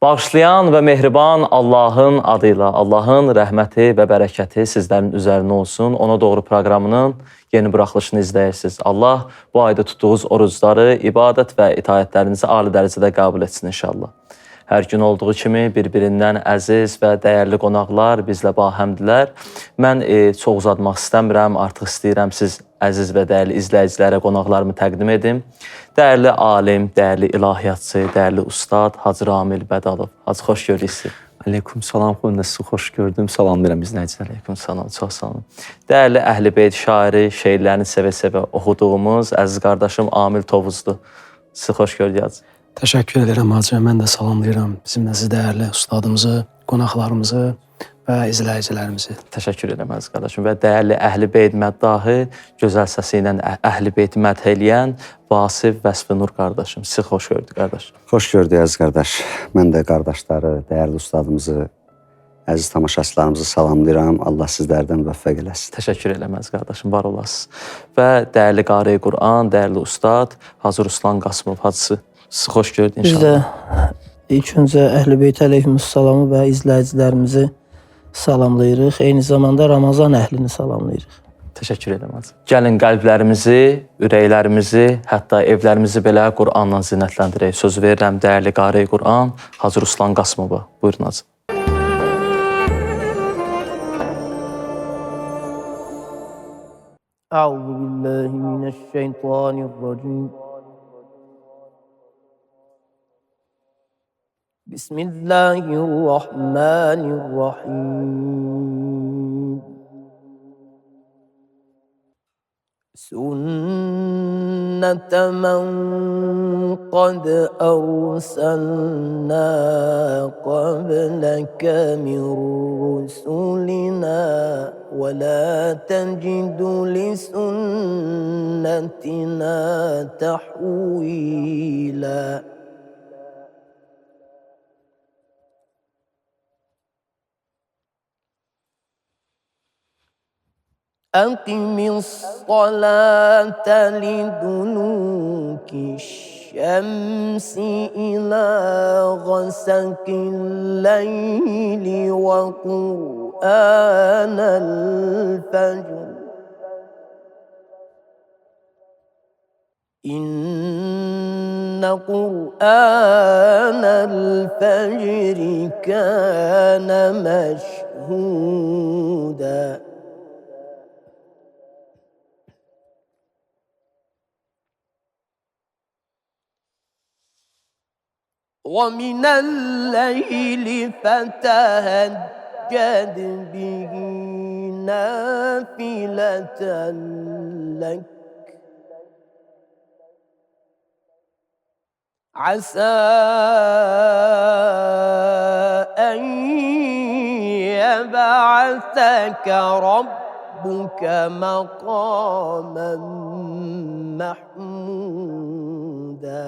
Bağışlayan və mehriban Allahın adıyla, Allahın rəhməti və bərəkəti sizlərin üzərinə olsun. Ona doğru proqramının yeni buraxılışını izləyirsiniz. Allah bu ayda tutduğunuz orucları, ibadət və itaətlərinizi ali dərəcədə qəbul etsin inşallah. Hər gün olduğu kimi bir-birindən əziz və dəyərli qonaqlar bizlə bahəmdilər. Mən çox uzatmaq istəmirəm, artıq istəyirəm siz əziz və dəyərli izləyicilərə qonaqlarımı təqdim edim. Dəyərli alim, dəyərli ilahiyyatçı, dəyərli ustad Hacı Ramil Bədalov. Hacı, xoş gördük sizi. Aleyküm salam, sizi xoş gördüm. Salamlayıram izləyicilərə. Aleyküm salam, çox sağ olun. Dəyərli Əhl-i-Beyt şairi, şeirlərini sevə-sevə oxuduğumuz əziz qardaşım Amil Tovuzlu. Sizi xoş gördük Hacı. Təşəkkür edirəm Hacı. Mən də salamlayıram bizim əziz dəyərli ustadımızı, qonaqlarımızı və izləyicilərimizi. Təşəkkür edirəm əziz qardaşım. Və dəyərli Əhl-i-Beyt məddahı, gözəl səsi ilə Əhl-i-Beyti məth eləyən Vasif Vəsfi-Nur qardaşım. Sizi xoş gördük qardaş. Xoş gördük əziz qardaş. Mən də qardaşları, dəyərli ustadımızı, əziz tamaşaçılarımızı salamlayıram. Allah sizlərdən müvəffəq eləsin. Təşəkkür edirəm əziz qardaşım, var olasınız. Və dəyərli qari Qur'an, dəyərli ustad Hacı Ruslan Qasımov Hacısı. Sizi xoş gördük inşallah. Biz də ilk öncə Əhl-i-Beyt əleyhimussalamı və izləyicilərimizi salamlayırıq. Eyni zamanda Ramazan əhlini salamlayırıq. Təşəkkür edirəm Hacı. Gəlin qəlblərimizi, ürəklərimizi, hətta evlərimizi belə Qur'anla zinətləndirək. Söz verirəm dəyərli qari Qur'an Hacı Ruslan Qasımova. Buyurun Hacı. Euzubillahimineşşeytanirracim. Bismillahirrahmanirrahim. Sünnete men kad erselna qableke min rusulina ve la tecidu li sünnetina tahvila. أقم الصلاة لدلوك الشمس إلى غسق الليل وقرآن الفجر إن قرآن الفجر كان مشهودا. ومن الليل فتهجد به نافلة لك عسى أن يبعثك ربك مقاما محمودا.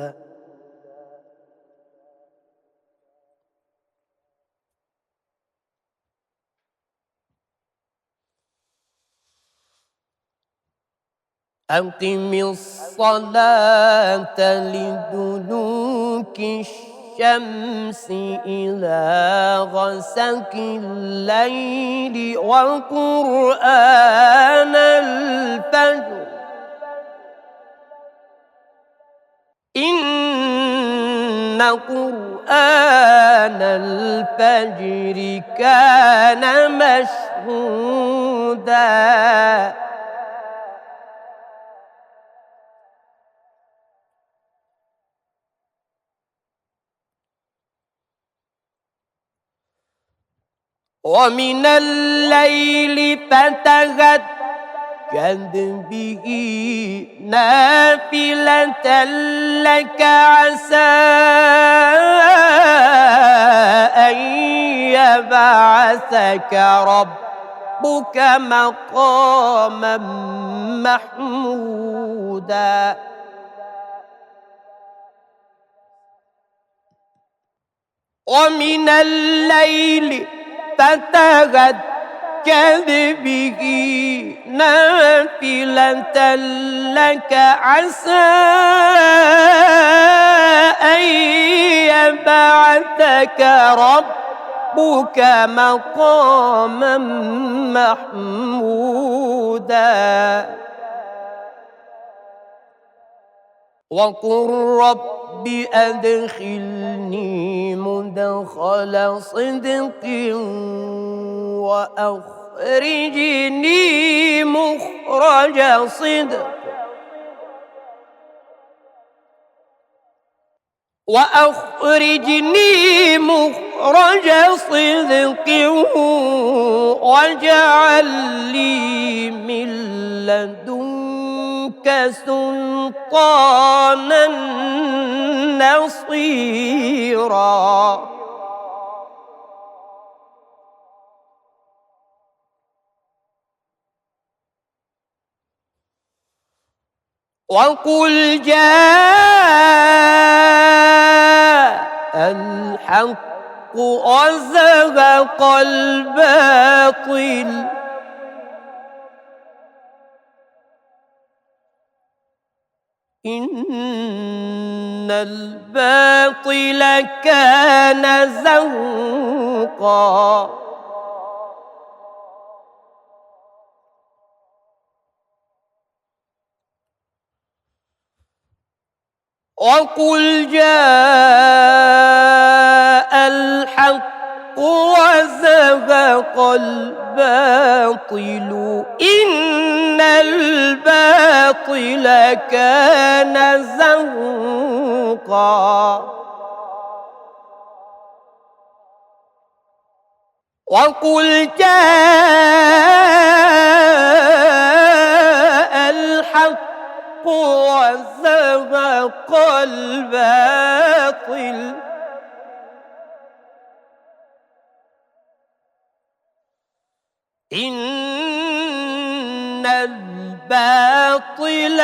أقم الصلاة لدلوك الشمس إلى غسق الليل وقرآن الفجر إن قرآن الفجر كان مشهودا. ومن الليل فتهجد به نافلة لك عسى أن يبعثك ربك مقاما محمودا. ومن الليل فتهجد به نافلة لك عسى أن يبعثك ربك مقاما محمودا وقل رب أدخلني مدخل صدق وأخرجني مخرج صدق صدق واجعل لي من لدنك سلطانا نصيرا وقل جاء الحق وزهق الباطل إن الباطل كان زهوقا وقل جاء الحق وزهق الباطل إن الباطل كان زهوقا وقل جاء الحق وزهق الباطل إن الباطل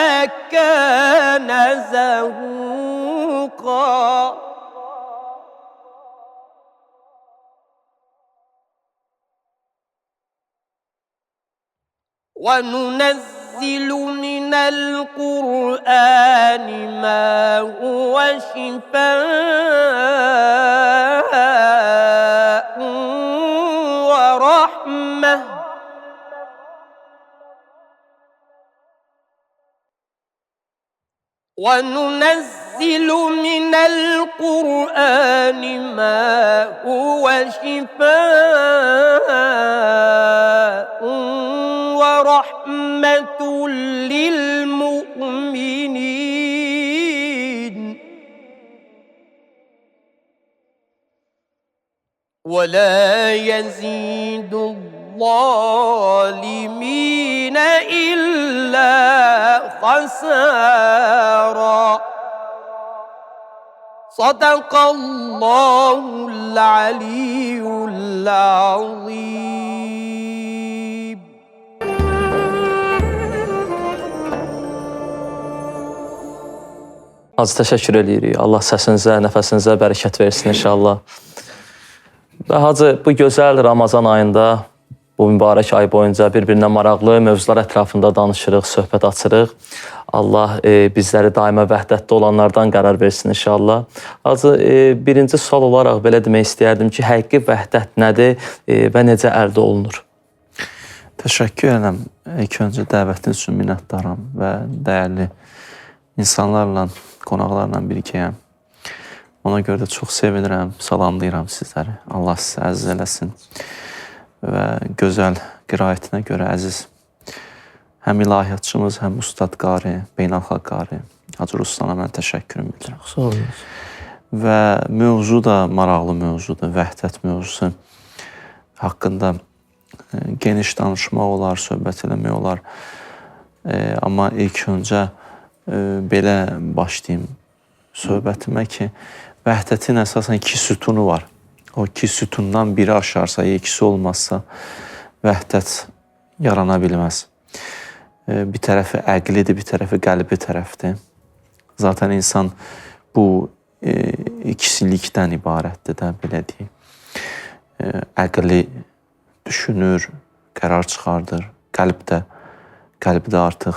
كان زهوقا وننزل من القرآن ما هو شفاء ورحمة وننزل من القرآن ما هو شفاء ورحمة للمؤمنين ولا يزيد الظالمين إلا خسارا صدق الله العلي العظيم. Hacı, təşəkkür edirik. Allah səsinizə, nəfəsinizə bərəkət versin inşallah. Və Hacı, bu gözəl Ramazan ayında, bu mübarək ay boyunca bir-birinə maraqlı mövzular ətrafında danışırıq, söhbət açırıq. Allah bizləri daima vəhdətdə olanlardan qərar versin inşallah. Hacı, birinci sual olaraq belə demək istəyərdim ki, həqiqi vəhdət nədir və necə əldə olunur? Təşəkkür edirəm. İlk öncə dəvətin üçün minnətdaram və dəyərli insanlarla, qonaqlarla birlikəyəm. Ona görə də çox sevinirəm, salamlayıram sizləri. Allah sizə əziz eləsin və gözəl qiraətinə görə əziz həm ilahiyyatçımız, həm ustad qari, beynəlxalq qari Hacı Rustana mən təşəkkürümü bildirirəm. Sağ olun. Və mövzu da maraqlı mövzudur, vəhdət mövzusu haqqında geniş danışmaq olar, söhbət eləmək olar. Amma ilk öncə belə başlayayım söhbətimə ki, vəhdətin əsasən iki sütunu var. O iki sütundan biri aşarsa, ikisi olmazsa vəhdət yarana bilməz. Bir tərəfi əqlidir, bir tərəfi qəlbi tərəfdir. Zaten insan bu ikisilikdən ibarətdir də, belə deyək. Əqli düşünür, qərar çıxardır, qəlb də artıq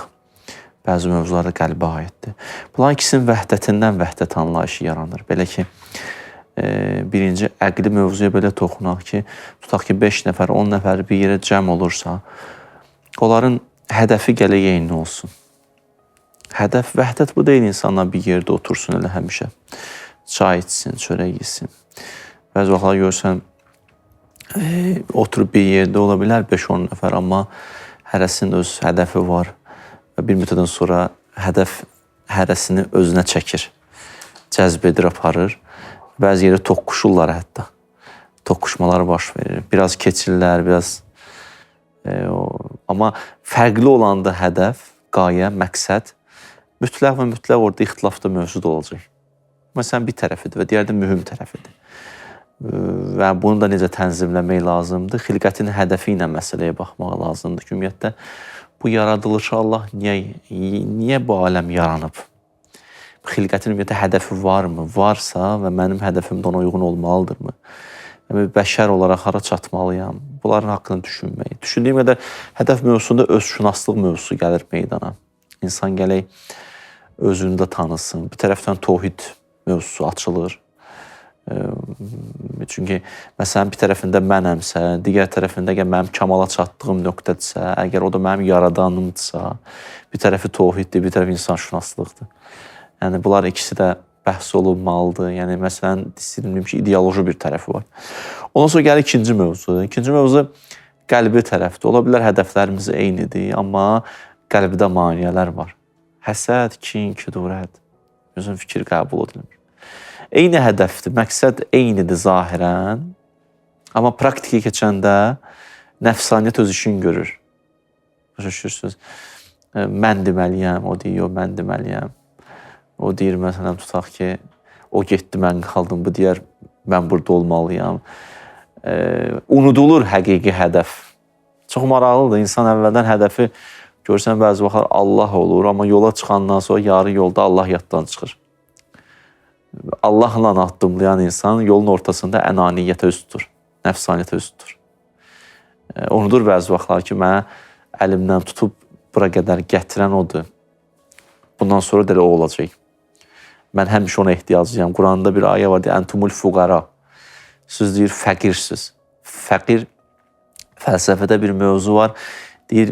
bəzi mövzular da qəlbə aiddir. Bunların ikisinin vəhdətindən vəhdət anlayışı yaranır. Belə ki, birinci əqli mövzuya belə toxunaq ki, tutaq ki, 5 nəfər, 10 nəfər bir yerə cəm olursa, onların hədəfi gələk eyni olsun. Hədəf, vəhdət bu deyil, insanlar bir yerdə otursun elə həmişə. Çay içsin, çörək yesin. Bəzi vaxtlar görsən, oturub bir yerdə ola bilər 5-10 nəfər, amma hərəsinin öz hədəfi var. Və bir müddətdən sonra hədəf hərəsini özünə çəkir, cəzb edir, aparır. Bəzi yerə toqquşurlar hətta. Toqquşmalar baş verir. Biraz keçirlər, biraz... Amma fərqli olanda hədəf, qayə, məqsəd, mütləq və mütləq orada ixtilafda mövcud olacaq. Məsələn, bir tərəfidir və digər də mühüm tərəfidir. Və bunu da necə tənzimləmək lazımdır? Xilqətin hədəfi ilə məsələyə baxmaq lazımdır ki, ümumiyyətlə, bu yaradılışı Allah niyə bu aləm yaranıb? Xilqətin ümumiyyətlə hədəfi varmı? Varsa və mənim hədəfim də ona uyğun olmalıdırmı? Bəşər olaraq hara çatmalıyam? Bunların haqqında düşünmək. Düşündüyüm qədər hədəf mövzusunda özşünaslıq mövzusu gəlir meydana. İnsan gələk özünü də tanısın. Bir tərəfdən təvhid mövzusu açılır. Çünki məsələn bir tərəfində mənəmsə, digər tərəfində mənim kamala çatdığım nöqtədirsə, əgər o da mənim yaradanımdırsa, bir tərəfi təvhiddir, bir tərəfi insanşünaslıqdır. Yəni bunlar ikisi də bəhs olunmalıdır. Yəni məsələn istəyirəm ki, ideoloji bir tərəfi var. Ondan sonra gəlir ikinci mövzu. İkinci mövzu qəlbi tərəfdir. Ola bilər hədəflərimiz eynidir, amma qəlbdə maneələr var. Həsəd, kin, kudurət, özün fikir qəbul edilmir. Eyni hədəfdir, məqsəd eynidir zahirən, amma praktikə keçəndə nəfsaniyyət öz işini görür. Başa düşürsünüz? Mən deməliyəm, o deyir, mən deməliyəm. O deyir, məsələn, tutaq ki, o getdi, mən qaldım, bu deyər, mən burada olmalıyam. Unudulur həqiqi hədəf. Çox maraqlıdır, insan əvvəldən hədəfi görsən bəzi vaxtlar Allah olur, amma yola çıxandan sonra yarı yolda Allah yaddan çıxır. Allahla addımlayan insan yolun ortasında ənaniyyətə üz tutur, nəfsaniyyətə üz tutur. Unudur bəzi vaxtlar ki, mənə əlimdən tutub bura qədər gətirən odur. Bundan sonra da elə o olacaq. Mən həmişə ona ehtiyaclıyam. Quranda bir ayə var, deyir, əntumul fuqara. Siz deyir, fəqirsiniz. Fəqir fəlsəfədə bir mövzu var. Deyir,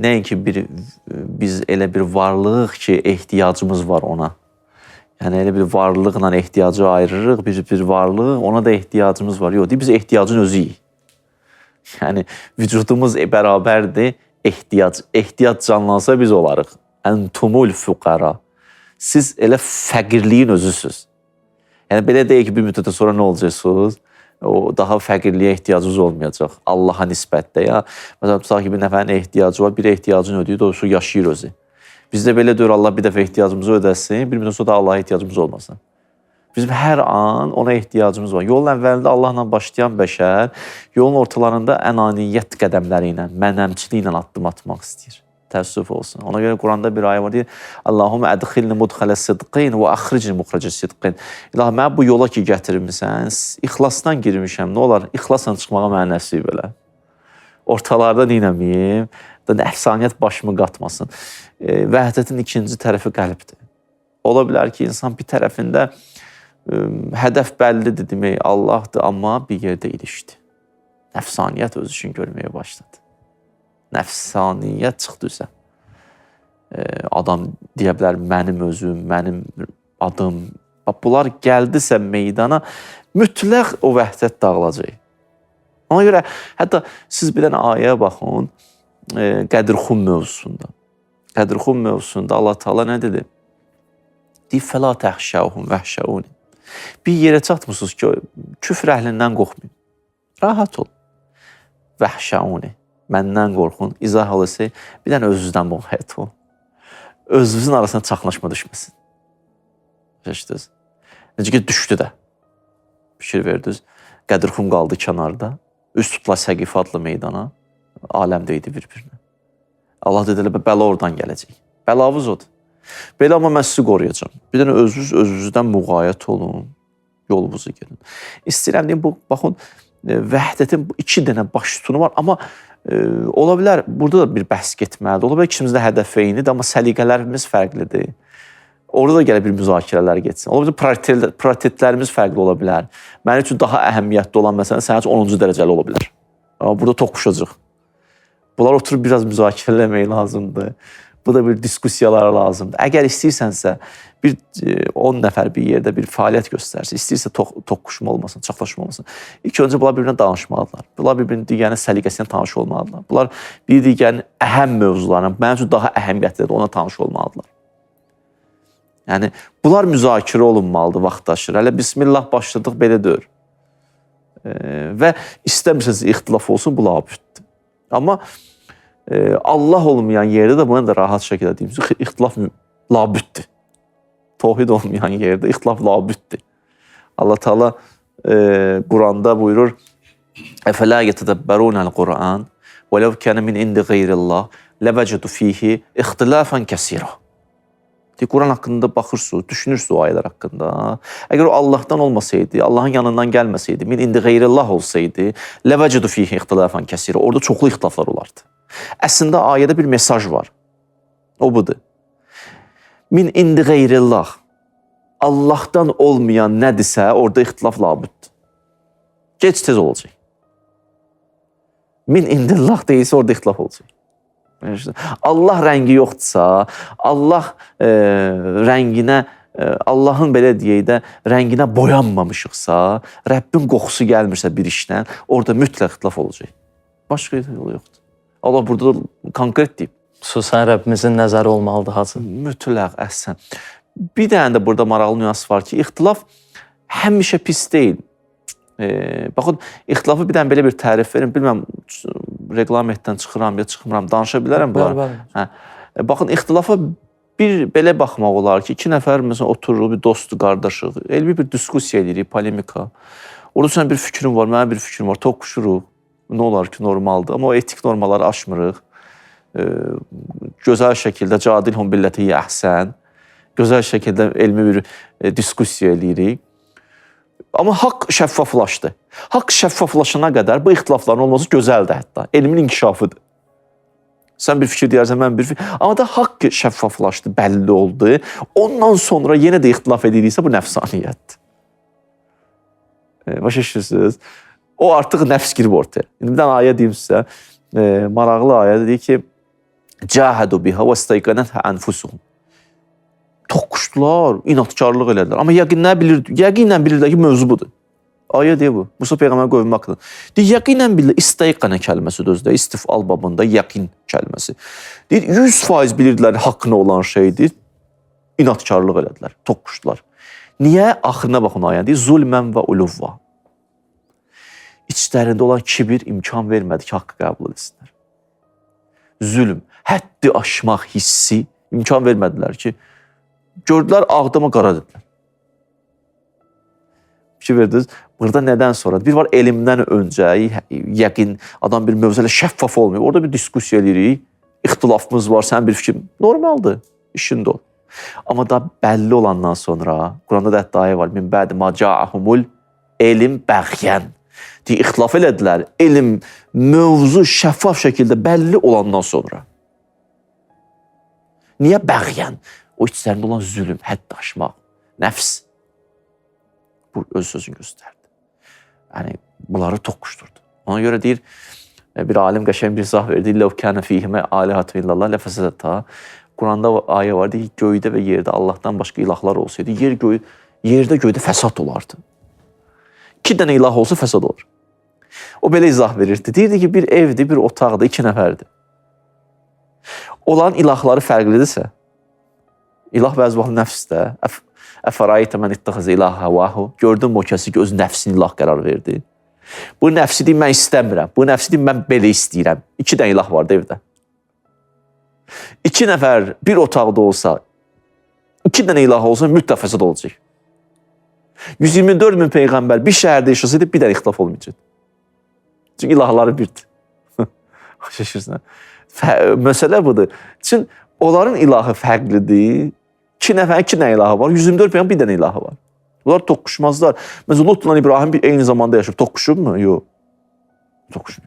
nəinki biz elə bir varlığıq ki, ehtiyacımız var ona. Yəni, elə bir varlıqla ehtiyacı ayırırıq, bir varlıq, ona da ehtiyacımız var. Yox, deyir, biz ehtiyacın özüyük. Yəni, vücudumuz bərabərdir, ehtiyac canlansa biz olarıq. Əntumul fuqara. Siz elə fəqirliyin özüsünüz. Yəni, belə deyək ki, bir müddətə sonra nə olacaqsınız? O daha fəqirliyə ehtiyacınız olmayacaq. Allaha nisbətdə ya. Məsələn, tutaq ki, bir nəfərin ehtiyacı var, bir ehtiyacını ödəyir, doğrusu yaşayır özü. Bizdə belə deyir, Allah bir dəfə ehtiyacımızı ödəsin, bir müddət sonra da Allaha ehtiyacımız olmasın. Bizim hər an ona ehtiyacımız var. Yolun əvvəlində Allahla başlayan bəşər, yolun ortalarında ənaniyyət qədəmləri ilə, mənəmçiliklə addım atmaq istəyir. Təəssüf olsun. Ona görə Quranda bir ayə var, deyir, Allahumma ədxilni mudxalə sidqin və axricni muxrəcə sidqin. İlahi, mənə bu yola ki gətirmişsən, ixlasdan girmişəm, nə olar? İxlasla çıxmağa mənə nəsib belə. Ortalarda neynəmiyim, nəfsaniyyət başımı qatmasın. Vəhdətin ikinci tərəfi qəlbdir. Ola bilər ki, insan bir tərəfində hədəf bəllidir demək, Allahdır, amma bir yerdə ilişdi. Nəfsaniyyət öz üçün görməyə başladı. Nəfsaniyyət çıxdı üzə. Adam deyə bilər, mənim özüm, mənim adım. Bunlar gəldisə meydana, mütləq o vəhdət dağılacaq. Ona görə, hətta siz bilən ayəyə baxın, Qədirxum mövzusunda. Qədirxum mövzusunda Allah Teala nə dedi? Deyir, fəla təxşəvhum vəhşəuni. Bir yerə çatmısınız ki, küfr əhlindən qorxmayın. Rahat ol. Vəhşəuni. Məndən qorxun. İzah alısı, bir dənə özünüzdən müğayət olun. Özünüzün arasına çaxnaşma düşməsin. Necə ki, düşdü də. Fikir verdiniz. Qədirxum qaldı kənarda. Üst tutula Səqifə adlı meydana. Aləmdə idi bir-birinə. Allah dedi, bəla oradan gələcək. Bəlavuz odur. Belə amma mən sizi qoruyacağım. Bir dənə özünüzdən müğayət olun. Yolunuzu gelin. İstəyirəm deyim, baxın, vəhdətin iki dənə baş sütunu var, amma Ola bilər, burada da bir bəhs getməlidir. Ola bilər ikimizin də hədəfi eynidir, amma səliqələrimiz fərqlidir. Orada da gələ bir müzakirələr getsin. Ola bilər, prioritetlərimiz fərqli ola bilər. Mənim üçün daha əhəmiyyətli olan məsələn, sənin üçün 10-cu dərəcəli ola bilər. Amma burada toqquşacaq. Bunlar oturub biraz müzakirə eləmək lazımdır. Bu da bir diskussiyalar lazımdır. Əgər istəyirsənsə, bir 10 nəfər bir yerdə bir fəaliyyət göstərsin, istəyirsə toqquşma olmasın, çaxlaşma olmasın. İlk öncə bunlar bir-birinə danışmalıdırlar. Bunlar bir-birinin digərinin səliqəsindən tanış olmalıdırlar. Bunlar bir-digərinin əhəm mövzularına, mənim üçün daha əhəmiyyətlidir, ona tanış olmalıdırlar. Yəni, bunlar müzakirə olunmalıdır vaxtaşır. Hələ bismillah başladıq, belə deyir. Və istəmirsiniz ixtilaf olsun, bu labüddür. Amma Allah olmayan yerdə də buna da rahat şəkildə deyim. İxtilaf labüddür. Tohid olmayan yerdə ixtilaf labüddür. Allah Teala Quranda buyurur: "Əfələ yetədəbbərunəl Qur'an və ləv kənə min indi qeyrillah ləvəcədu fihi ixtilafən kəsirə." Quran haqqında baxırsınız, düşünürsünüz o ayələr haqqında. Əgər o Allahdan olmasaydı, Allahın yanından gəlməsəydi, min indi qeyrillah olsaydı, ləvəcədu fihi ixtilafən kəsirə. Orada çoxlu ixtilaflar olardı. Əslində ayədə bir mesaj var. O budur. Min indi qeyrillah. Allahdan olmayan nədirsə, orada ixtilaf labüddür. Gec-tez olacaq. Min indillah deyilsə, orada ixtilaf olacaq. Allah rəngi yoxdursa, Allah rənginə, Allahın belə deyək də, rənginə boyanmamışıqsa, Rəbbin qoxusu gəlmirsə bir işdən, orada mütləq ixtilaf olacaq. Başqa yolu yoxdur. Allah burada da konkret deyib. Xüsusən Rəbbimizin nəzəri olmalıdır, hacı. Mütləq, əhsən. Bir dənə də burada maraqlı nüans var ki, ixtilaf həmişə pis deyil. Baxın, ixtilafı bir dənə belə bir tərif verin, bilməm, reqlamentdən çıxıram ya çıxmıram, danışa bilərəm bunlar. Baxın, ixtilafa bir belə baxmaq olar ki, iki nəfər məsələn oturur, bir dostdur, qardaşıq, elmi bir diskussiya edirik, polemika. Orada sənin bir fikrin var, mənim bir fikrim var, toqquşuruq. Nə olar ki, normaldır, amma o etik normaları aşmırıq. Gözəl şəkildə cadilhum billətiyyə əhsən, gözəl şəkildə elmi bir diskussiya edirik. Amma haqq şəffaflaşdı. Haqq şəffaflaşana qədər bu ixtilafların olması gözəldir hətta. Elmin inkişafıdır. Sən bir fikir deyərsən, mən bir fikir. Amma da haqq şəffaflaşdı, bəlli oldu. Ondan sonra yenə də ixtilaf ediriksə, bu nəfsaniyyətdir. Başa düşürsünüz? O artıq nəfs girib ortaya. İndi bir dənə ayə deyim sizə. Maraqlı ayədir, deyir ki, Cəhədu biha və stəyqənətə ənfusuhum. Toqquşdular, inatkarlıq elədilər. Amma yəqinlə bilirlər ki, mövzu budur. Ayə deyir bu. Musa Peyğəmbər qövmü haqqında. Deyir, yəqinlə bilirlər, istəyqənə kəlməsi özdə, istifal babında yəqin kəlməsi. Deyir, 100% bilirdilər haqqına olan şeydir. İnatkarlıq elədilər, toqquşdular. Niyə? Axırına baxın ayəni. Deyir, zulmən və uluvva. İçlərində olan kibir imkan vermədi ki, haqqı qəbul etsinlər. Zülm, həddi aşmaq hissi imkan vermədilər ki, gördülər, ağdama qara dedilər. Fikir verdiniz, burada nədən sonra? Bir var elmdən öncə, yəqin, adam bir mövzulə şəffaf olmuyor. Orada bir diskussiya edirik, ixtilafımız var, sənin bir fikrin normaldır, işində ol. Amma da bəlli olandan sonra, Quranda da hətta ayə var, min bədi ma ca'ahumul elm bəğyən. Deyir, ixtilaf elədilər, elm, mövzu şəffaf şəkildə bəlli olandan sonra. Niyə bəğyən? O içlərində olan zülüm, hədd aşmaq, nəfs. Bu öz sözünü göstərdi. Yəni, bunları toqquşdurdu. Ona görə deyir, bir alim qəşəng bir izah verdi. Ləv kənə fihimə alihətü illallah ləfəsədətə. Quranda ayə var, deyir, göydə və yerdə Allahdan başqa ilahlar olsaydı, yerdə göydə fəsad olardı. 2 dənə ilah olsa fəsad olur. O belə izah verirdi. Deyirdi ki, bir evdir, bir otaqdır, 2 nəfərdir. Olan ilahları fərqlidirsə, İlah bəzi vaxt nəfsdə, əfərayitə mən ittəxəzə ilah həvahu, gördüm o kəsi ki, öz nəfsini ilah qərar verdi. Bu nəfsi deyim, mən istəmirəm, bu nəfsi deyim, mən belə istəyirəm. 2 dənə ilah vardı evdə. 2 nəfər bir otaqda olsa, 2 dənə ilah olsa, mütləq fəsad olacaq. 124 min peyğəmbər bir şəhərdə yaşasaydı, bir dənə ixtilaf olmayacaq. Çünki ilahları birdir. Şaşırsan. Məsələ budur. Çünki onların ilahı fərqlidir. 2 nəfər, 2 dənə ilahı var. 124 peyğəmbər bir dənə ilahı var. Bunlar toqquşmazlar. Məsələn, Lutla İbrahim eyni zamanda yaşayıb. Toqquşub mu? Yox. Toqquşub.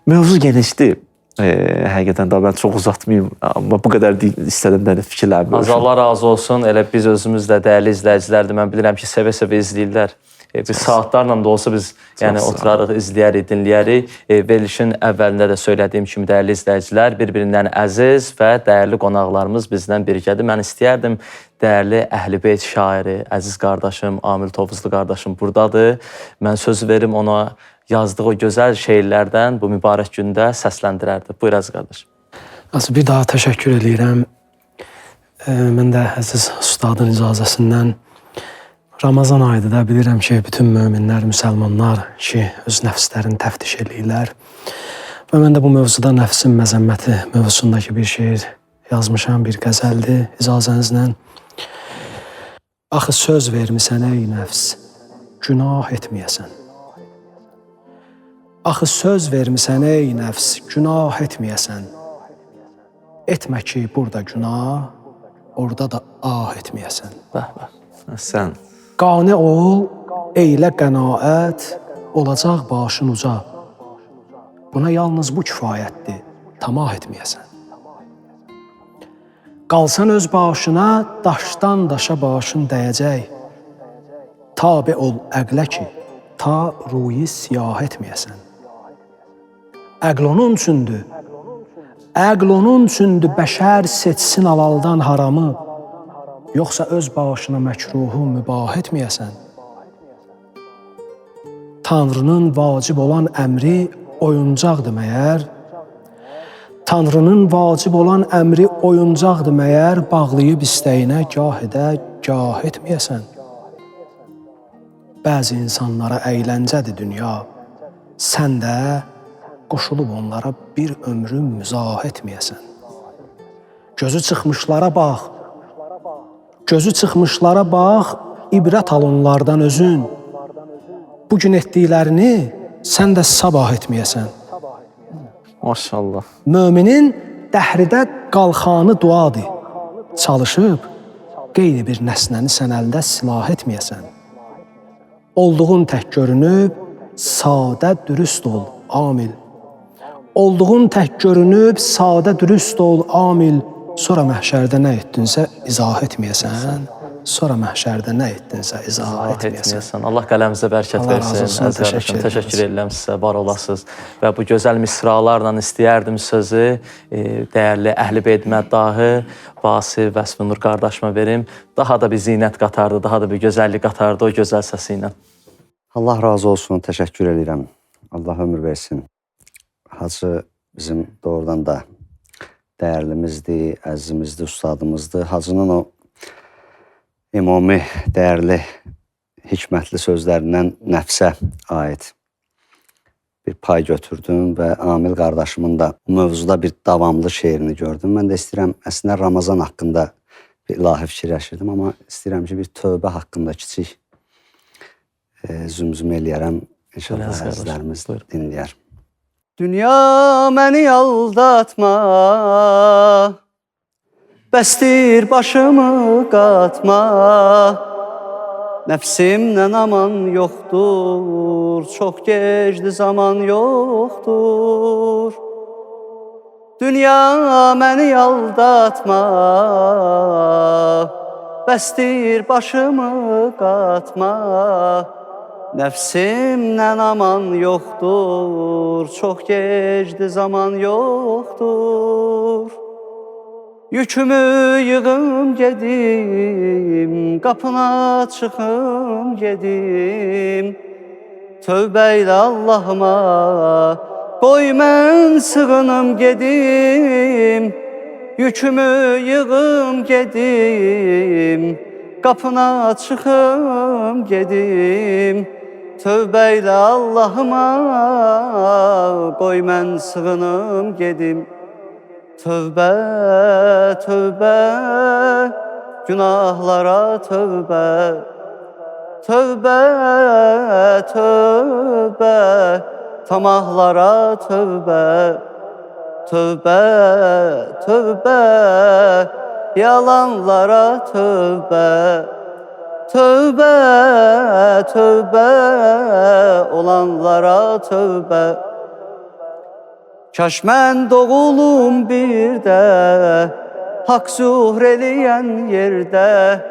Mövzu genişdir. Həqiqətən də mən çox uzatmayım, amma bu qədər deyil, istədim də fikirlərimi Az bölüşüm. Allah razı olsun. Elə biz özümüz də dəyərli izləyicilərdir. Mən bilirəm ki, sevə-sevə izləyirlər. Biz saatlarla da olsa biz yəni sağ ol. oturarıq, izləyərik, dinləyərik. Verilişin əvvəlində də söylədiyim kimi dəyərli izləyicilər, bir-birindən əziz və dəyərli qonaqlarımız bizlə birgədir. Mən istəyərdim dəyərli Əhlibeyt şairi, əziz qardaşım, Amil Tovuzlu qardaşım buradadır. Mən söz verim ona yazdığı o gözəl şeirlərdən bu mübarək gündə səsləndirərdi. Buyur əziz qardaş. Bir daha təşəkkür edirəm. Mən də əziz ustadın icazəsindən Ramazan ayıdır da bilirəm ki, bütün möminlər, müsəlmanlar ki, öz nəfslərini təftiş eləyirlər. Və mən də bu mövzuda nəfsin məzəmməti mövzusundakı bir şeir yazmışam, bir qəzəldir icazənizlə. Axı söz vermisən ey nəfs, günah etməyəsən. Axı söz vermisən ey nəfs, günah etməyəsən. Etmə ki, burada günah, orada da ah etməyəsən. Bəh, bəh. Sən Qane ol, eylə qənaət, olacaq başın uca. Buna yalnız bu kifayətdir, tamah etməyəsən. Qalsan öz başına, daşdan daşa başın dəyəcək. Tabi ol əqlə ki, ta ruyi siyah etməyəsən. Əql onun üçündür. Əql onun üçündür, bəşər seçsin halaldan haramı. Yoxsa öz başına məkruhu mübah etməyəsən. Tanrının vacib olan əmri oyuncaqdır məyər? Tanrının vacib olan əmri oyuncaqdır məyər? Bağlayıb istəyinə gah edə, gah etməyəsən. Bəzi insanlara əyləncədir dünya. Sən də qoşulub onlara bir ömrü müzah etməyəsən. Gözü çıxmışlara bax. Gözü çıxmışlara bax, ibrət al onlardan özün. Bugün etdiklərini sən də sabah etməyəsən. maşallah. Möminin dəhridə qalxanı duadır. Çalışıb, qeyri bir nəsnəni sən əldə silah etməyəsən. Olduğun tək görünüb, sadə dürüst ol, amil. Olduğun tək görünüb, sadə dürüst ol, amil. Sonra məhşərdə nə etdinsə izah etməyəsən. Sonra məhşərdə nə etdinsə izah etməyəsən. Allah qələmizə bərəkət Allah versin. razı olsun, Əziz qardaşım, təşəkkür təşəkkür edirəm sizə, var olasınız. Və bu gözəl misralarla istəyərdim sözü dəyərli Əhlibeyt məddahı Vasif Vəsfinur qardaşıma verim. Daha da bir zinət qatardı, daha da bir gözəllik qatardı o gözəl səsi ilə. Allah razı olsun, təşəkkür edirəm. Allah ömür versin. Hacı bizim doğrudan da dəyərlimizdir, əzizimizdir, ustadımızdır. Hacının o ümumi dəyərli, hikmətli sözlərindən nəfsə aid bir pay götürdüm və Amil qardaşımın da bu mövzuda bir davamlı şeirini gördüm. Mən də istəyirəm, əslində Ramazan haqqında bir ilahi fikirləşirdim, amma istəyirəm ki, bir tövbə haqqında kiçik zümzüm eləyərəm. İnşallah əzizlərimiz dinləyər. Dünya məni aldatma, bəstir başımı qatma. Nəfsimlə aman yoxdur, çox gecdi zaman yoxdur. Dünya məni aldatma, bəstir başımı qatma. Nəfsimlə aman yoxdur, çox gecdi zaman yoxdur. Yükümü yığım gedim, qapına çıxım gedim. Tövbə ilə Allahıma, qoy mən sığınım gedim. Yükümü yığım gedim, qapına çıxım gedim. Tövbə ilə Allahıma, qoy mən sığınım gedim. Tövbə, tövbə, günahlara tövbə. Tövbə, tövbə, tamahlara tövbə. Tövbə, tövbə, yalanlara tövbə. Tövbə, tövbə, olanlara tövbə. Kaş mən doğulum bir də haqq zuhr eləyən yerdə,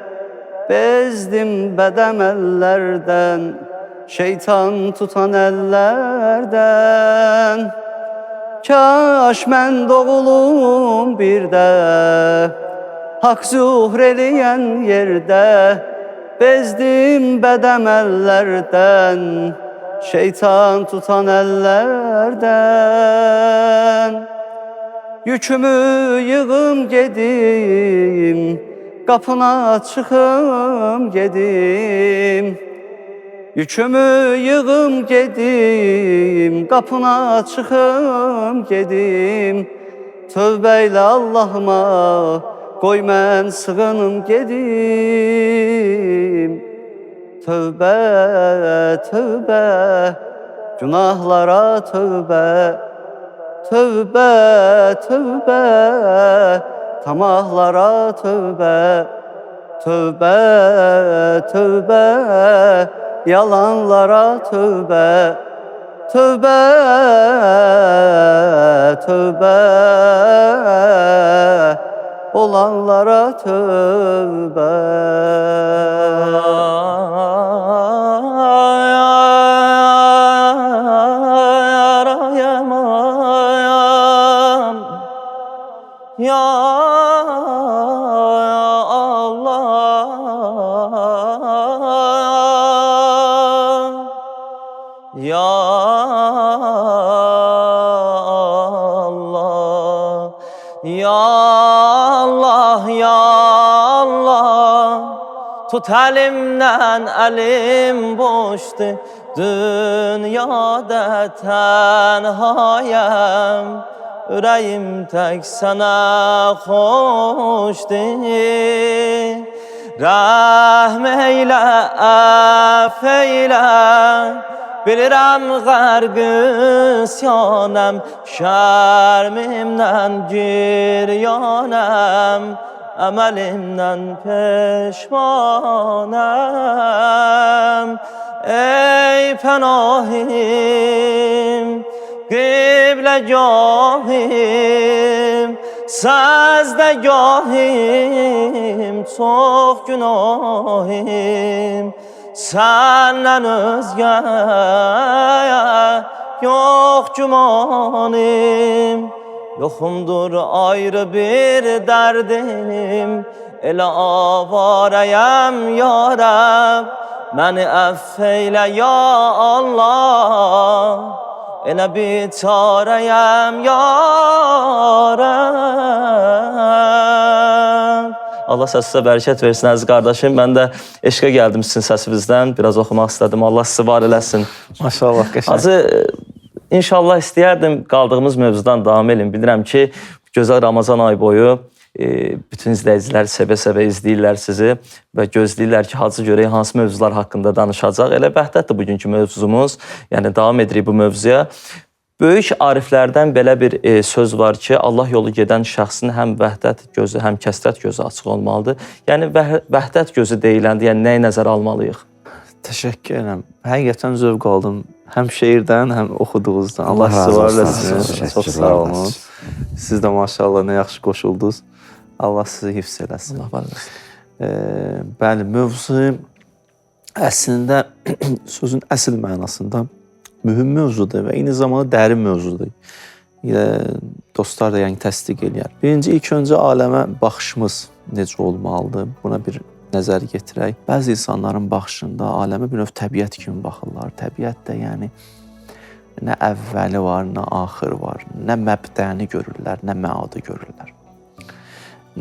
bezdim bədəm əllərdən, şeytan tutan əllərdən. Kaş mən doğulum bir də haqq zuhr eləyən yerdə, bezdim bədəm əllərdən, şeytan tutan əllərdən. Yükümü yığım gedim, qapına çıxım gedim. Yükümü yığım gedim, qapına çıxım gedim. Tövbə ilə Allahıma qoy mən sığınım gedim. Tövbə, tövbə, günahlara tövbə. Tövbə, tövbə, tamahlara tövbə. Tövbə, tövbə, yalanlara tövbə. Tövbə, tövbə, olanlara tövbə. Ya Allah, Ya Allah, Ya Allah, Ya Allah. Tut elimden, elim boştu, dünyada tenhayım. Ürəyim tək sənə xoşdur. Rəhm eylə, əff eylə. Bilirəm qərq isyanəm, şərmimdən giryanəm, əməlimdən peşmanəm. Ey pənahim, qibləgahim, səzdəgahim, çox günahim. Səndən özgə yox gümanım. Yoxumdur ayrı bir dərdim, elə avarəyəm ya Rəbb. Məni əff eylə ya Allah, elə biçarəyəm ya Rəbb. Allah səsinizə bərəkət versin əziz qardaşım. Mən də eşqə gəldim sizin səsinizdən. Biraz oxumaq istədim. Allah sizi var eləsin. Maşallah, qəşəng. Hacı, inşallah istəyərdim qaldığımız mövzudan davam edin. Bilirəm ki, gözəl Ramazan ayı boyu bütün izləyicilər sevə-sevə izləyirlər sizi və gözləyirlər ki, Hacı görək hansı mövzular haqqında danışacaq. Elə bəhtətdir bugünkü mövzumuz. Yəni, davam edirik bu mövzuya. Böyük ariflərdən belə bir söz var ki, Allah yolu gedən şəxsin həm vəhdət gözü, həm kəsrət gözü açıq olmalıdır. Yəni, vəhdət gözü deyiləndə, yəni nəyi nəzərə almalıyıq? Təşəkkür edirəm. Həqiqətən zövq aldım. Həm şeirdən, həm oxuduğunuzdan. Allah sizi var eləsin. Çox sağ olun. Siz də maşallah nə yaxşı qoşuldunuz. Allah sizi hifz eləsin. Allah var eləsin. Bəli, mövzu əslində sözün əsl mənasında mühüm mövzudur və eyni zamanda dərin mövzudur. Dostlar da yəni təsdiq eləyər. Birinci, ilk öncə aləmə baxışımız necə olmalıdır? Buna bir nəzər yetirək. Bəzi insanların baxışında aləmə bir növ təbiət kimi baxırlar. Təbiət də yəni nə əvvəli var, nə axırı var. Nə məbdəni görürlər, nə məadı görürlər.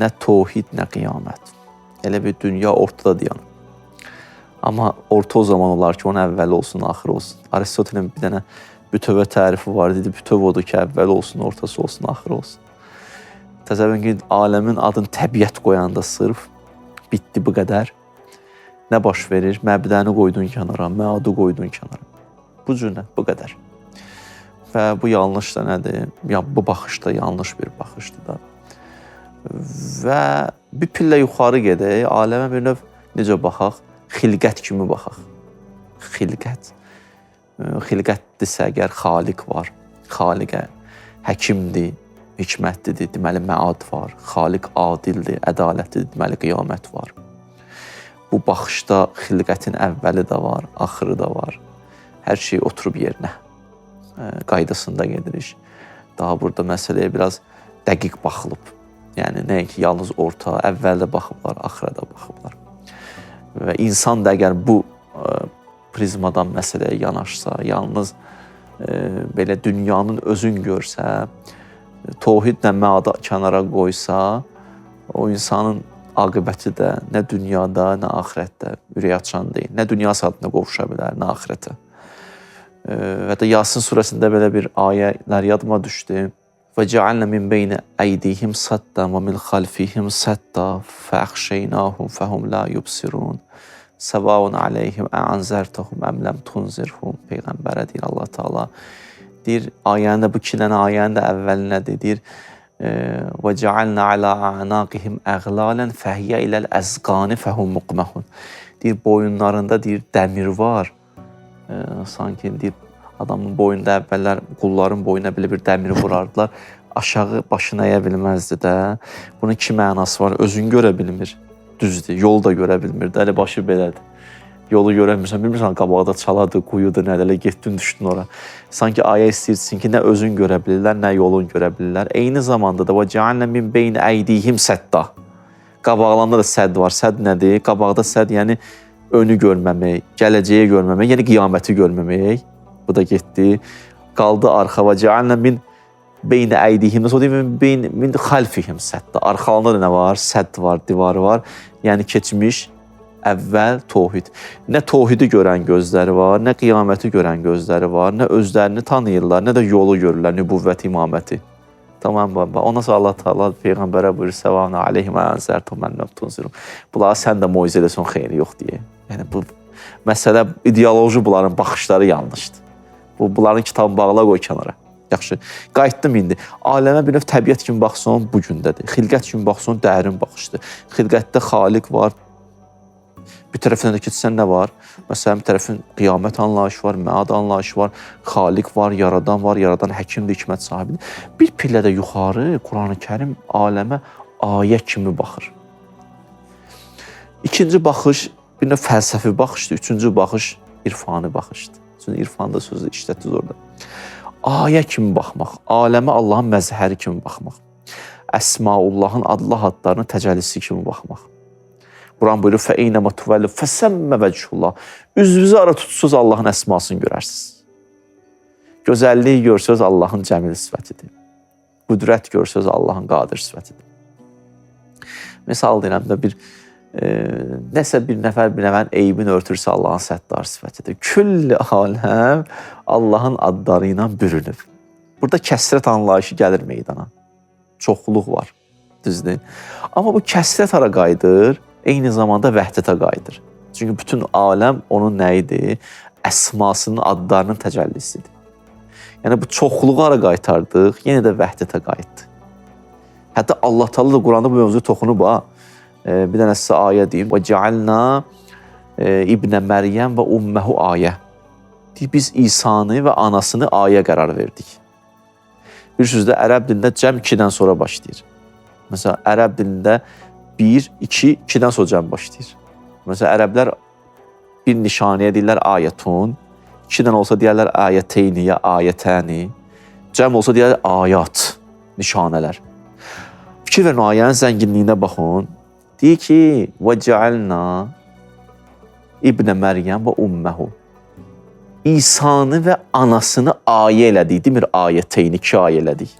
Nə tohid, nə qiyamət. Elə bir dünya ortada dayanır. Amma orta o zaman olar ki, onun əvvəli olsun, axırı olsun. Aristotelin bir dənə bütövə tərifi var, dedi, bütöv odur ki, əvvəli olsun, ortası olsun, axırı olsun. Təsəvvür ki, aləmin adını təbiət qoyanda sırf bitdi bu qədər. Nə baş verir? Məbdəni qoydun kənara, məadı qoydun kənara. Bu cürlə, bu qədər. Və bu yanlış da nədir? Ya, bu baxış da yanlış bir baxışdır da. Və bir pillə yuxarı gedək, aləmə bir növ necə baxaq? Xilqət kimi baxaq. Xilqət. Xilqətdirsə əgər xaliq var, xaliqə həkimdir, hikmətlidir, deməli məad var. Xaliq adildir, ədalətlidir, deməli qiyamət var. Bu baxışda xilqətin əvvəli də var, axırı da var. Hər şey oturub yerinə, qaydasında gedirik. Daha burada məsələyə biraz dəqiq baxılıb. Yəni, nəinki yalnız orta, əvvəldə baxıblar, axıra da baxıblar. Və insan da əgər bu prizmadan məsələyə yanaşsa, yalnız belə dünyanın özün görsə, tohidlə məada kənara qoysa, o insanın aqibəti də nə dünyada, nə axirətdə ürək açan deyil. Nə dünya saatına qovuşa bilər, nə axirətə. Və də Yasin surəsində belə bir ayələr yadıma düşdü. وَجَعَلْنَا مِنْ بَيْنِ أَيْدِيهِمْ سَدًّا وَمِنْ خَلْفِهِمْ سَدًّا فَأَغْشَيْنَاهُمْ فَهُمْ لَا يُبْصِرُونَ سَوَاءٌ عَلَيْهِمْ أَنذَرْتَهُمْ أَمْ لَمْ تُنذِرْهُمْ Peyğəmbərə deyir Allah Taala. Deyir, ayəndə bu 2 dənə ayənin də əvvəlinədir. Deyir, وَجَعَلْنَا عَلَى أَعْنَاقِهِمْ أَغْلَالًا فَهِيَ إِلَى الْأَذْقَانِ فَهُمْ مُقْمَحُونَ Deyir, boyunlarında deyir dəmir var. Sanki deyir, adamın boyunda əvvəllər qulların boyuna belə bir dəmir vurardılar. Aşağı başını əyə bilməzdi də. Bunun 2 mənası var. Özünü görə bilmir. Düzdür. Yolu da görə bilmir. Əli başı belədir. Yolu görəmirsən. Bilmirsən qabaqda çaladır, quyudur, nədə elə getdin, düşdün ora. Sanki ayə istəyirsin ki, nə özün görə bilirlər, nə yolun görə bilirlər. Eyni zamanda da وَجَعَلْنَا مِنْ بَيْنِ أَيْدِيهِمْ سَدًّا Qabaqlarında da sədd var. Sədd nədir? Qabaqda sədd, yəni önü görməmək, gələcəyi görməmək, yəni qiyaməti görməmək. Bu da getdi. Qaldı arxa. وَجَعَلْنَا مِنْ بَيْنِ أَيْدِيهِمْ O deyir, min xalfihim sədd. Arxalarında da nə var? Sədd var, divarı var. Yəni keçmiş, əvvəl tohid. Nə tohidi görən gözləri var, nə qiyaməti görən gözləri var, nə özlərini tanıyırlar, nə də yolu görürlər, nübüvvət imaməti. Tamam baba. Ondan sonra Allah Taala Peyğəmbərə buyurur, "Səvana aleyhim ənzərtum mən lam tunzirum." Bunlar sən də moizə eləsən xeyri yox deyə. Yəni bu məsələ ideoloji bunların baxışları yanlışdır. Bunların kitabını bağla qoy kənara. Yaxşı. Qayıtdım indi. Aləmə bir növ təbiət kimi baxsan bu gündədir. Xilqət kimi baxsan dərin baxışdır. Xilqətdə Xaliq var. Bir tərəfindən də keçsən nə var? Məsələn, bir tərəfin qiyamət anlayışı var, məad anlayışı var, Xaliq var, yaradan həkimdir, hikmət sahibidir. Bir pillədə yuxarı Quran-ı Kərim aləmə ayə kimi baxır. İkinci baxış bir növ fəlsəfi baxışdır, üçüncü baxış irfani baxışdır. Çünki irfanda sözü işlətdiniz orada. Ayə kimi baxmaq, aləmə Allahın məzhəri kimi baxmaq, Əsmaullahın adlarının təcəllisi kimi baxmaq. Quran buyurur, فَاَيْنَمَا تُوَلُّ فَسَمَّ وَجْهُ Üzünüzü ara tutsuz Allahın əsmasını görərsiniz. Gözəlliyi görsəz Allahın cəmil sifətidir. Qüdrət görsəz Allahın qadir sifətidir. Misal deyirəm də nəsə bir nəfərin eybini örtürsə Allahın səttar sifətidir. Külli aləm Allahın adları ilə bürünüb. Burada kəsrət anlayışı gəlir meydana. Çoxluq var, düzdür. Amma bu kəsrət hara qayıdır? Eyni zamanda vəhdətə qayıdır. Çünki bütün aləm onun nəyidir? Əsmasının, adlarının təcəllisidir. Yəni bu çoxluğu hara qaytardıq? Yenə də vəhdətə qayıtdı. Hətta Allah Taala da Quranda bu mövzuya toxunub ha. Bir dənə sizə ayə deyim. وَجَعَلْنَا İbn Məryəm və umməhu ayə. Biz İsanı və anasını ayə qərar verdik. Bir sözdə ərəb dilində cəm 2-dən sonra başlayır. Məsələn, ərəb dilində 1, 2, 2-dən sonra cəm başlayır. Məsələn, ərəblər bir nişanəyə deyirlər ayətun, 2-dən olsa deyərlər ayəteyni ya ayətəni, cəm olsa deyərlər ayat, nişanələr. Fikir verin, ayənin zənginliyinə baxın. Deyir ki, وَجَعَلْنَا İbn Məryəm və umməhu. İsanı və anasını ayə elədik, demir ayəteyni, 2 ayə elədik.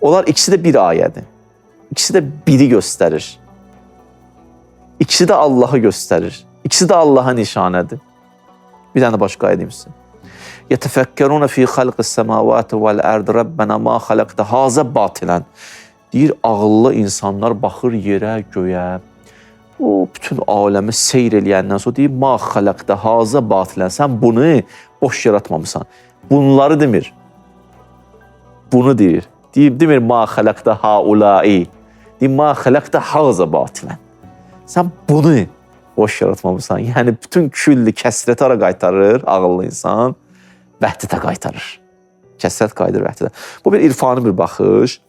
Onlar ikisi də bir ayədir. İkisi də biri göstərir. İkisi də Allahı göstərir. İkisi də Allaha nişanədir. Bir dənə başqa ayə deyim sizə. يَتَفَكَّرُونَ فِي خَلْقِ السَّمَاوَاتِ وَالْأَرْضِ رَبَّنَا مَا خَلَقْتَ هَذَا بَاطِلًا. Deyir, ağıllı insanlar baxır yerə, göyə. O bütün aləmi seyr eləyəndən sonra deyir, مَا خَلَقْتَ هَذَا بَاطِلًا. Sən bunu boş yaratmamısan. Bunları demir. Bunu deyir. Demir, مَا خَلَقْتَ هَاُولَٰئِ. Deyir, مَا خَلَقْتَ هَذَا بَاطِلًا. Sən bunu boş yaratmamısan. Yəni, bütün külli kəsrəti ara qaytarır ağıllı insan, vəhdətə qaytarır. kəsrət qayıdır vəhdətə. Bu bir irfani bir baxış.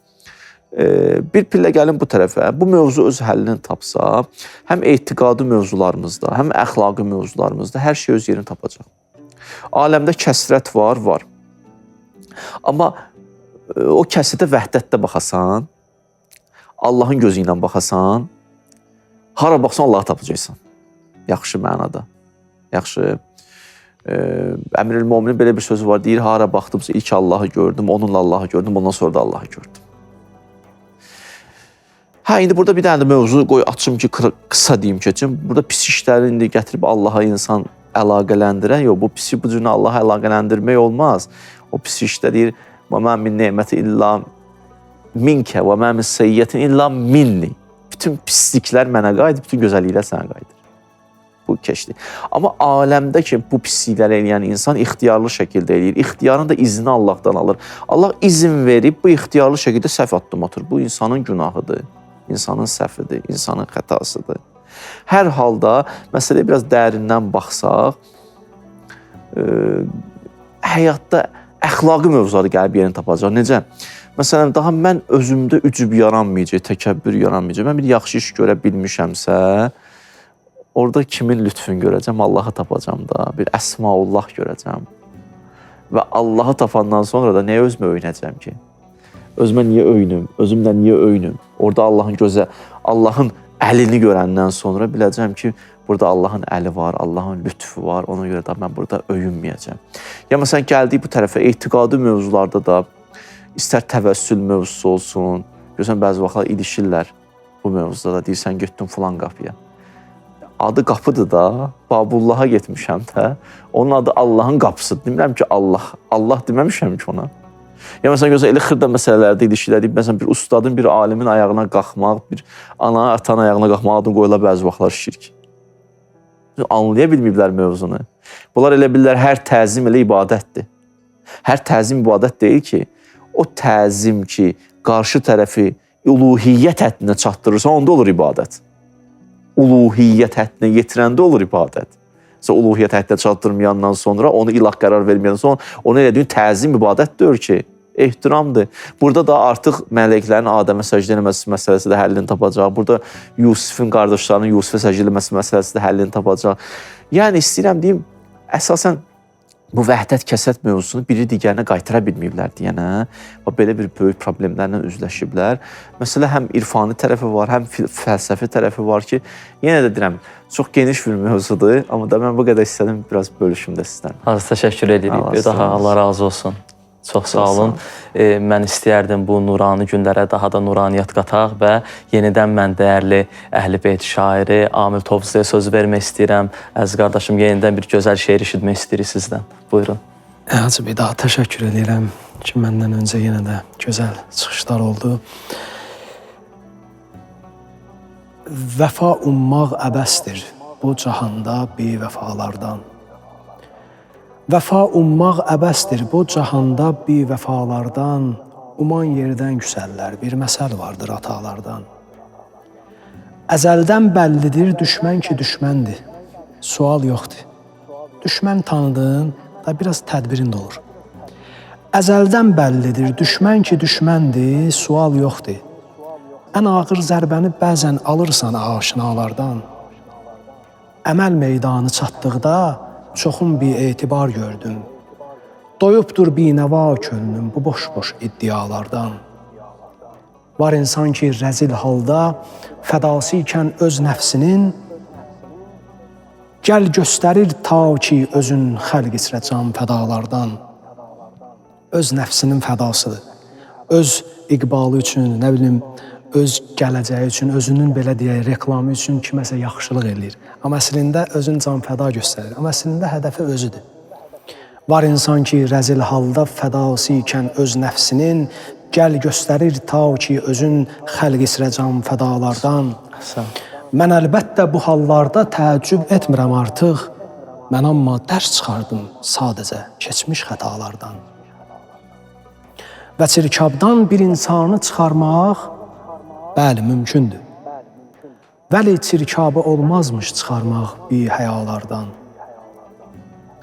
Bir pillə gəlin bu tərəfə. Bu mövzu öz həllini tapsa, həm etiqadi mövzularımızda, həm əxlaqi mövzularımızda hər şey öz yerini tapacaq. Aləmdə kəsrət var. Amma o kəsrətə vəhdətdə baxasan, Allahın gözü ilə baxasan, hara baxsan Allahı tapacaqsan. Yaxşı mənada. Yaxşı. Əmir-ül-Mominin belə bir sözü var, deyir, hara baxdımsa ilk Allahı gördüm, onunla Allahı gördüm, ondan sonra da Allahı gördüm. İndi burada bir dənə də mövzu qoy açım ki, qısa deyim keçim. Burada pis işləri indi gətirib Allaha insan əlaqələndirən, yox, bu pisi bu cürünə Allaha əlaqələndirmək olmaz. O pis işdə deyir, və mən min neməti illa minkə və mən min seyyiyyətin illa minni. Bütün pisliklər mənə qayıdır, bütün gözəlliklər sənə qayıdır. Bu keçdi. Amma aləmdə ki, bu pislikləri eləyən insan ixtiyarlı şəkildə eləyir. İxtiyarın da izni Allahdan alır. Allah izin verib bu ixtiyarlı şəkildə səhv addım atır. Bu insanın günahıdır. İnsanın səhvidir, insanın xətasıdır. Hər halda, məsələyə biraz dərindən baxsaq, həyatda əxlaqi mövzuları gəlib yerini tapacaq. Necə? Məsələn, daha mən özümdə ücüb yaranmayacaq, təkəbbür yaranmayacaq. Mən bir yaxşı iş görə bilmişəmsə, orada kimin lütfün görəcəm, Allahı tapacam da, bir əsmaullah görəcəm. Və Allahı tapandan sonra da nəyə özümə öyünəcəm ki? Özümə niyə öyünüm, özümlə niyə öyünüm? Orada Allahın əlini görəndən sonra biləcəm ki, burada Allahın əli var, Allahın lütfu var, ona görə də mən burada öyünməyəcəm. Ya məsələn, gəldik bu tərəfə, etiqadi mövzularda da, istər təvəssül mövzusu olsun, görürsən, bəzi vaxtlar ilişirlər bu mövzuda da, deyirsən, getdim filan qapıya. Adı qapıdır da, Babullaha getmişəm də, onun adı Allahın qapısıdır. Demirəm ki, Allah deməmişəm ki ona. Ya məsələn, gözəl, elə xırda məsələlərdə ilişkilədik. Məsələn, bir ustadın, bir alimin ayağına qalxmaq, bir ana, atan ayağına qalxmaq adını qoyula bəzi vaxtlar şirk. Anlaya bilməyiblər mövzunu. Bunlar elə bilirlər, hər təzim elə ibadətdir. Hər təzim ibadət deyil ki, o təzim ki, qarşı tərəfi uluhiyyət həddinə çatdırırsa, onda olur ibadət. Uluhiyyət həddinə yetirəndə olur ibadət. Uluhiyyət həddinə çatdırmayandan sonra, onu ilah qərar verməyəndən sonra, onu elədiyin təzim ibadət deyir ki, ehtiramdır. Burada da artıq mələklərin Adəmə səcdə eləməsi məsələsi də həllini tapacaq. Burada Yusifin qardaşlarının Yusifə səcdə eləməsi məsələsi də həllini tapacaq. Yəni, istəyirəm deyim, əsasən bu vəhdət kəsrət mövzusunu biri digərinə qaytara bilməyiblər deyənə və belə bir böyük problemlərlə üzləşiblər. Məsələ həm irfani tərəfi var, həm fəlsəfi tərəfi var ki, yenə də deyirəm, çox geniş bir mövzudur, amma da mən bu qədər istədim, biraz bölüşüm də sizdən. Az təşəkkür edirik. Bir daha Allah razı olsun. Çox sağ olun. Mən istəyərdim bu nurani günlərə daha da nuraniyyət qataq və yenidən mən dəyərli Əhl-i Beyt şairi Amil Tovuzluya söz vermək istəyirəm. Əziz qardaşım, yenidən bir gözəl şeir eşitmək istəyirik sizdən. Buyurun. Hacı, bir daha təşəkkür edirəm ki, məndən öncə yenə də gözəl çıxışlar oldu. Vəfa ummaq əbəsdir bu cahanda bivəfalardan. Vəfa ummaq əbəsdir bu cahanda bivəfalardan. Uman yerdən küsəllər, bir məsəl vardır atalardan. Əzəldən bəllidir düşmən ki düşməndir. Sual yoxdur. Düşmən tanıdığın da biraz tədbirin də olur. Əzəldən bəllidir düşmən ki düşməndir. Sual yoxdur. Ən ağır zərbəni bəzən alırsan aşinalardan. Əməl meydanı çatdıqda çoxun bir etibar gördüm. Doyubdur binəva könlüm bu boş-boş iddialardan. Var insan ki rəzil halda fədası ikən öz nəfsinin, gəl göstərir ta ki özün xəlq içrə can fədalardan. Öz nəfsinin fədasıdır. Öz iqbalı üçün, nə bilim, öz gələcəyi üçün, özünün belə deyək, reklamı üçün kiməsə yaxşılıq eləyir. Amma əslində özün can fəda göstərir. Amma əslində hədəfi özüdür. Var insan ki, rəzil halda fədası ikən öz nəfsinin, gəl göstərir ta ki özün xəlq isrə can fədalardan. Mən əlbəttə bu hallarda təəccüb etmirəm artıq. Mən amma dərs çıxardım sadəcə keçmiş xətalardan. Və çirkabdan bir insanı çıxarmaq, bəli, mümkündür. Vəli çirkabı olmazmış çıxarmaq bir həyalardan.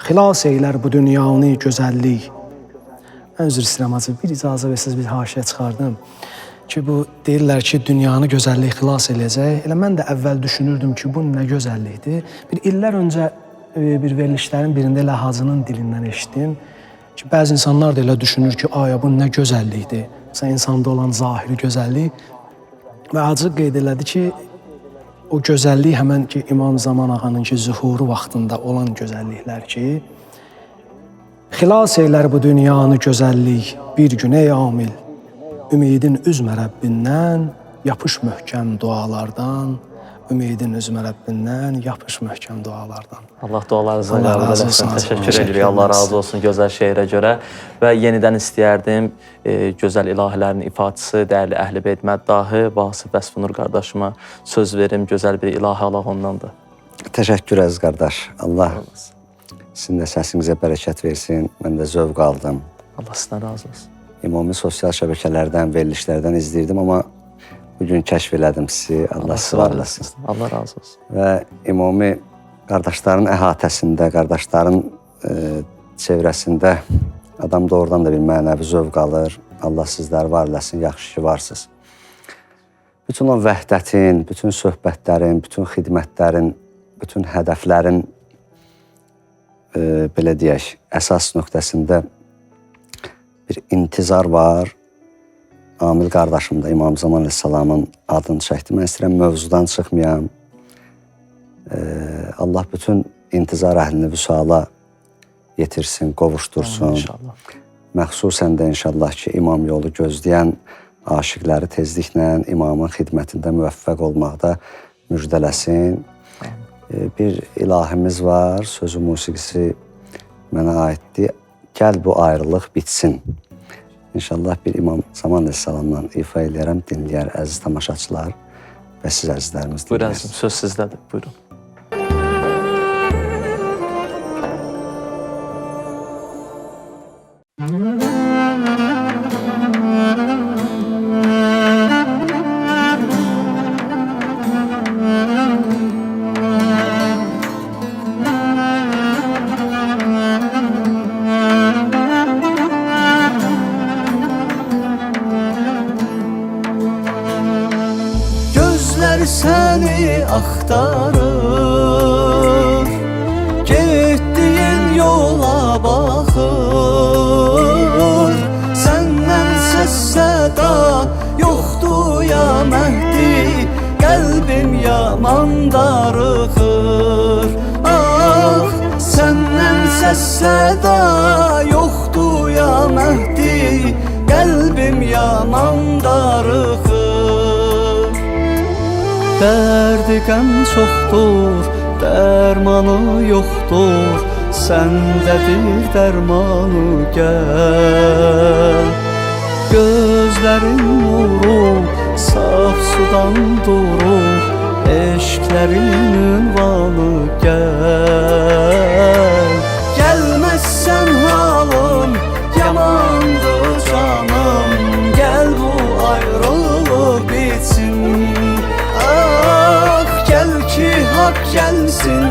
Xilas eylər bu dünyanı gözəllik. Mən üzr istəyirəm hacı, bir icazə versiniz bir haşiyə çıxardım ki, bu deyirlər ki, dünyanı gözəllik xilas eləyəcək. Elə mən də əvvəl düşünürdüm ki, bu nə gözəllikdir. Bir illər öncə bir verilişlərin birində elə hacının dilindən eşitdim ki, bəzi insanlar da elə düşünür ki, aya bu nə gözəllikdir. Məsələn, insanda olan zahiri gözəllik. Və hacı qeyd elədi ki, o gözəllik həmən ki, İmam Zaman ağanın ki, zühuru vaxtında olan gözəlliklər ki, xilas eylər bu dünyanı gözəllik bir gün ey amil. Ümidin üzmə Rəbbindən, yapış möhkəm dualardan. Ümidin üzmə Rəbbindən, yapış möhkəm dualardan. Allah dualarınızı Allah qəbul razı eləsin. olsun. Təşəkkür Təşəkkür edirik. Allah ederiz. razı olsun gözəl şeirə görə. Və yenidən istəyərdim gözəl ilahilərin ifaçısı, dəyərli Əhl-i Beyt məddahı Vasif Vəsfinur qardaşıma söz verim. Gözəl bir ilahi alaq ondandır. Təşəkkür əziz qardaş. Allah sizin də səsinizə bərəkət versin. Mən də zövq aldım. Allah sizdən razı olsun. Ümumi sosial şəbəkələrdən, verilişlərdən izləyirdim, amma bugün kəşf elədim sizi. Allah sizi var eləsin. Allah razı olsun. Və ümumi qardaşların əhatəsində, qardaşların çevrəsində adam doğrudan da bir mənəvi zövq alır. Allah sizləri var eləsin, yaxşı ki varsınız. Bütün o vəhdətin, bütün söhbətlərin, bütün xidmətlərin, bütün hədəflərin belə deyək, əsas nöqtəsində bir intizar var. Amil qardaşım da İmam Zaman Əleyhisselamın adını çəkdi. Mən istəyirəm mövzudan çıxmayam. Allah bütün intizar əhlini vüsala yetirsin, qovuştursun. İnşallah. Məxsusən də inşallah ki, imam yolu gözləyən aşiqləri tezliklə imamın xidmətində müvəffəq olmaqda müjdələsin. Bir ilahimiz var, sözü musiqisi mənə aiddir. Gəl bu ayrılıq bitsin. İnşallah bir İmam Zaman Əleyhisselamdan ifa eləyərəm, dinləyər əziz tamaşaçılar və siz əzizlərimiz dinləyər. Buyurun, söz sizdədir. Buyurun. Gözler seni aktarır, gittiğin yola bakır. Senden ses seda yoktu ya Mehdi, kalbim yaman darıkır. Ah, senden ses seda yoktu ya Mehdi, kalbim yaman darıkır. Derdi qəm çoxdur, dərmanı yoxdur, səndədir dərmanı gəl. Gözlərin nuru, saf sudan durur, eşklərin ünvanı gəl. Gəlməzsən halım, yamandır canım, gəl bu ayrılıq bitsin. Ah, gel ki hak gelsin,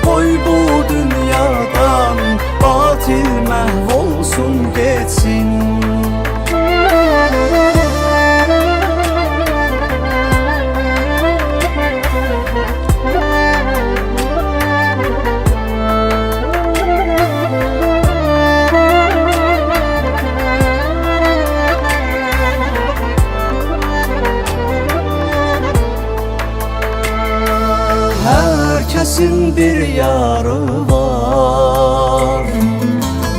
koy bu dünyadan, batil mahvolsun geçsin. Herkesin bir yarı var,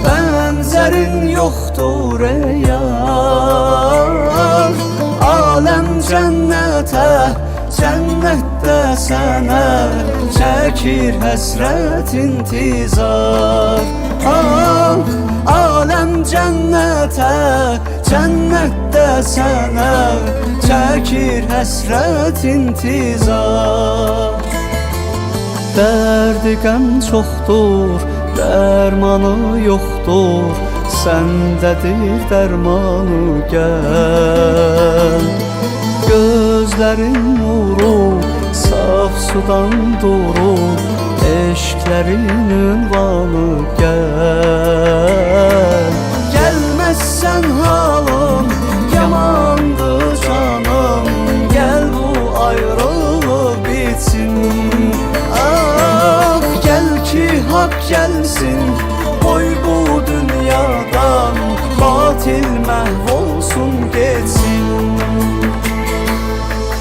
benzerin yoktur ey yar. Alem cennete, cennette sənə çəkir həsrət intizar. Ah, alem cennete, cennette sənə çəkir həsrət intizar. Derdi qəm çoxdur, dərmanı yoxdur, səndədir dərmanı gəl. Gözlərin nuru, saf sudan durur, eşklərin ünvanı gəl. Gəlməz Gelməzsən halım, yamandır canım, gel bu ayrılık bitsin. Ah, gel ki hak gelsin, koy bu dünyadan, batil mahvolsun geçsin.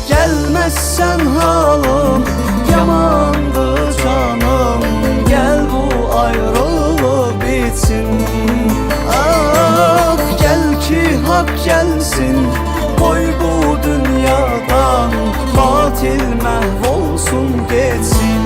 Gelmezsen halım, yamandır canım, gel bu ayrılık bitsin. Ah, gel ki hak gelsin, koy bu dünyadan, batil mahvolsun geçsin.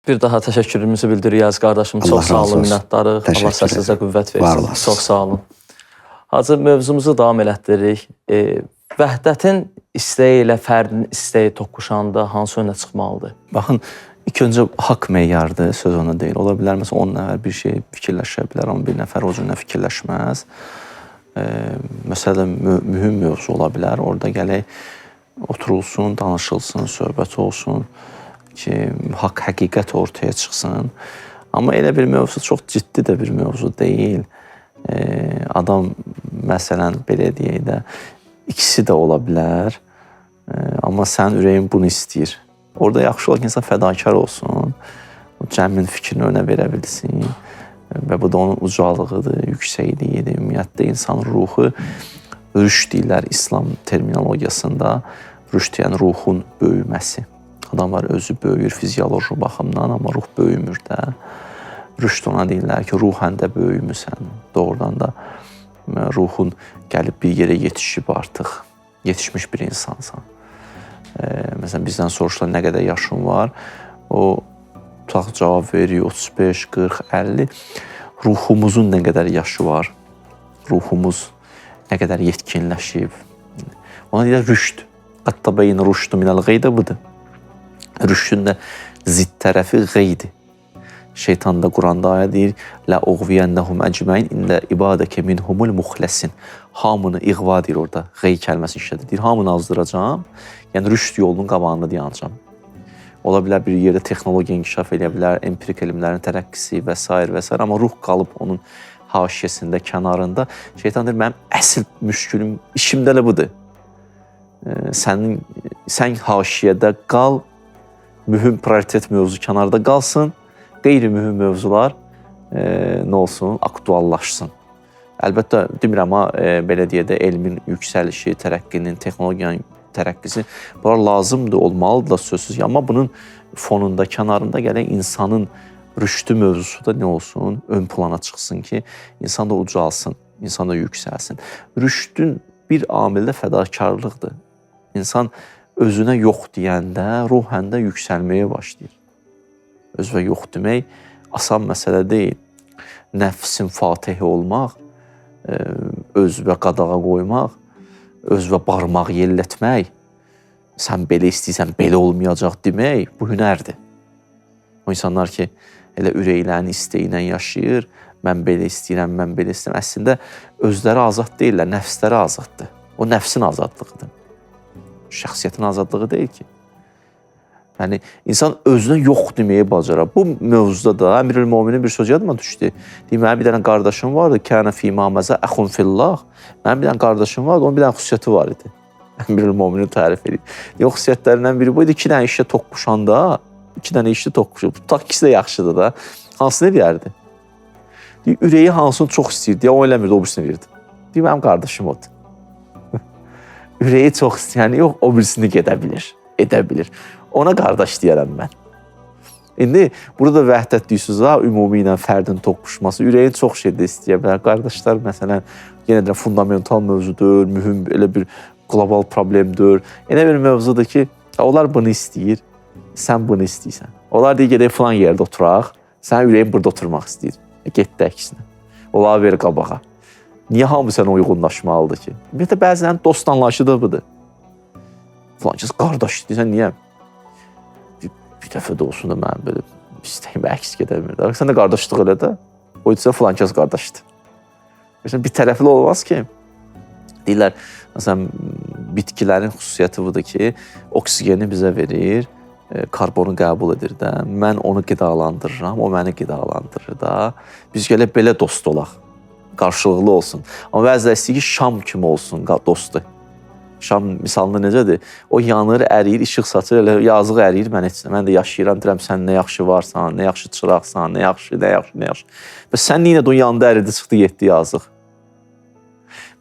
Bir daha təşəkkürümüzü bildiririk qardaşım. Allah Çox sağ razı olun, olsun. minnətdarıq. Allah Təşəkkür səsinizə ederim. qüvvət Var versin. olasınız. Çox sağ olun. Hacı, mövzumuzu davam elətdiririk. Vəhdətin istəyi ilə fərdin istəyi toqquşanda hansı önə çıxmalıdır? Baxın, ilk öncə haqq meyardır, söz ona deyil. Ola bilər, məsələn, 10 nəfər bir şey fikirləşə bilər, amma bir nəfər o cürlə fikirləşməz. Məsələn, mühüm mövzu ola bilər. Orada gələk, oturulsun, danışılsın, söhbət olsun ki, haqq, həqiqət ortaya çıxsın. Amma elə bir mövzu çox ciddi də bir mövzu deyil. Adam, məsələn, belə deyək də, ikisi də ola bilər. Amma sənin ürəyin bunu istəyir. Orada yaxşı olar ki, insan fədakar olsun, cəmin fikrini önə verə bilsin və bu da onun ucalığıdır, yüksəkliyidir. Ümumiyyətlə, insanın ruhu, rüşd deyirlər İslam terminologiyasında, rüşd yəni ruhun böyüməsi. Adamlar özü böyüyür fizioloji baxımdan, amma ruh böyümür də. Rüşd ona deyirlər ki, ruhən də böyümüsən. Doğrudan da ruhun gəlib bir yerə yetişib artıq, yetişmiş bir insansan. Məsələn, bizdən soruşlar nə qədər yaşın var, o tutaq cavab veriyor 35, 40, 50. Ruhumuzun nə qədər yaşı var, ruhumuz nə qədər yetkinləşib. Ona deyirlər rüşd. Hətta bəyin rüşdü minəl qeydə budur. Rüşdün də zidd tərəfi qeydir. Şeytan da Quranda ayə deyir, lə uğviyənnəhum əcməin ində ibadəkə minhumul muxləsin. Hamını iğva deyir orada, qey kəlməsi işlədir. Deyir, hamını azdıracam, yəni rüşd yolunun qabağında dayanacam. Ola bilər bir yerdə texnologiya inkişaf edə bilər, empirik elmlərin tərəqqisi və s. və s. Amma ruh qalıb onun haşiyəsində, kənarında. Şeytan deyir, mənim əsl müşkülüm, işim də elə budur. Sən haşiyədə qal, mühüm prioritet mövzu kənarda qalsın, qeyri-mühüm mövzular nə olsun, aktuallaşsın. Əlbəttə, demirəm, amma belə deyə də elmin yüksəlişi, tərəqqinin, texnologiyanın tərəqqisi bunlar lazımdır, olmalıdır da sözsüz. Amma bunun fonunda, kənarında gələn insanın rüşdü mövzusu da nə olsun, ön plana çıxsın ki, insan da ucalsın, insan da yüksəlsin. Rüşdün bir amildə fədakarlıqdır. İnsan özünə yox deyəndə ruhən də yüksəlməyə başlayır. Özünə yox demək asan məsələ deyil. Nəfsin fatihi olmaq, özünə qadağa qoymaq, özünə barmaq yellətmək, sən belə istəyirsən, belə olmayacaq demək, bu hünərdir. O insanlar ki, elə ürəklərini istəyinə yaşayır, mən belə istəyirəm, mən belə istəyirəm. Əslində, özləri azad deyirlər, nəfsləri azaddır. O nəfsin azadlığıdır. Şəxsiyyətin azadlığı deyil ki. Yəni, insan özünə yox deməyi bacarar. Bu mövzuda da Əmirül-Möminin bir söz yadıma düşdü. Deyim, mənim bir dənə qardaşım vardı, kənə fîməməzə əxun fillah. Mənim bir dənə qardaşım vardı, onun bir dənə xüsusiyyəti var idi. Əmirül-Möminin tərif edir. Yox, xüsusiyyətlərindən biri bu idi, 2 dənə işdə toqquşanda, 2 dənə işdə toqquşub, tutaq ikisi də yaxşıdır da, hansını verərdi? Deyir, ürəyi hansını çox istəyirdi, o eləmirdi, o birisini verdi. Deyir, mənim qardaşım odur. Ürəyi çox istəyəni yox, o birisini edə bilir. Ona qardaş deyərəm mən. İndi burada vəhdət deyirsiniz, ümumi ilə fərdin toqquşması, ürəyin çox şeydə istəyə bilər. Qardaşlar, məsələn, yenə də fundamental mövzudur, mühüm elə bir qlobal problemdir. Elə bir mövzudur ki, onlar bunu istəyir, sən bunu istəyirsən. Onlar deyir, gedək filan yerdə oturaq, sənin ürəyin burada oturmaq istəyir. Getdi əksinə. Ola ver qabağa. Niyə hamı sənə uyğunlaşmalıdır ki? Ümumiyyətlə, bəzilərin dost anlayışı da budur. Falan kəs qardaş deyirsən, niyə? Bir dəfə də olsun da mənim belə istəyim əks gedə bilmir. Sən də qardaşlıq elə də, o isə falan kəs qardaşdır. Bir tərəfli olmaz ki, deyirlər, məsələn, bitkilərin xüsusiyyəti budur ki, oksigeni bizə verir, karbonu qəbul edir də, mən onu qidalandırıram, o məni qidalandırır da. Biz gələ belə dost olaq, qarşılıqlı olsun. Amma bəziləri istəyir ki, şam kimi olsun dostdur. Şam misalında necədir? O yanır, əriyir, işıq saçır, elə yazıq əriyir, mən heç mən də yaşayıram, deyirəm, sən nə yaxşı varsan, nə yaxşı çıraqsan, nə yaxşı. Və sən niyə də onun yanında əridi, çıxdı, getdi yazıq.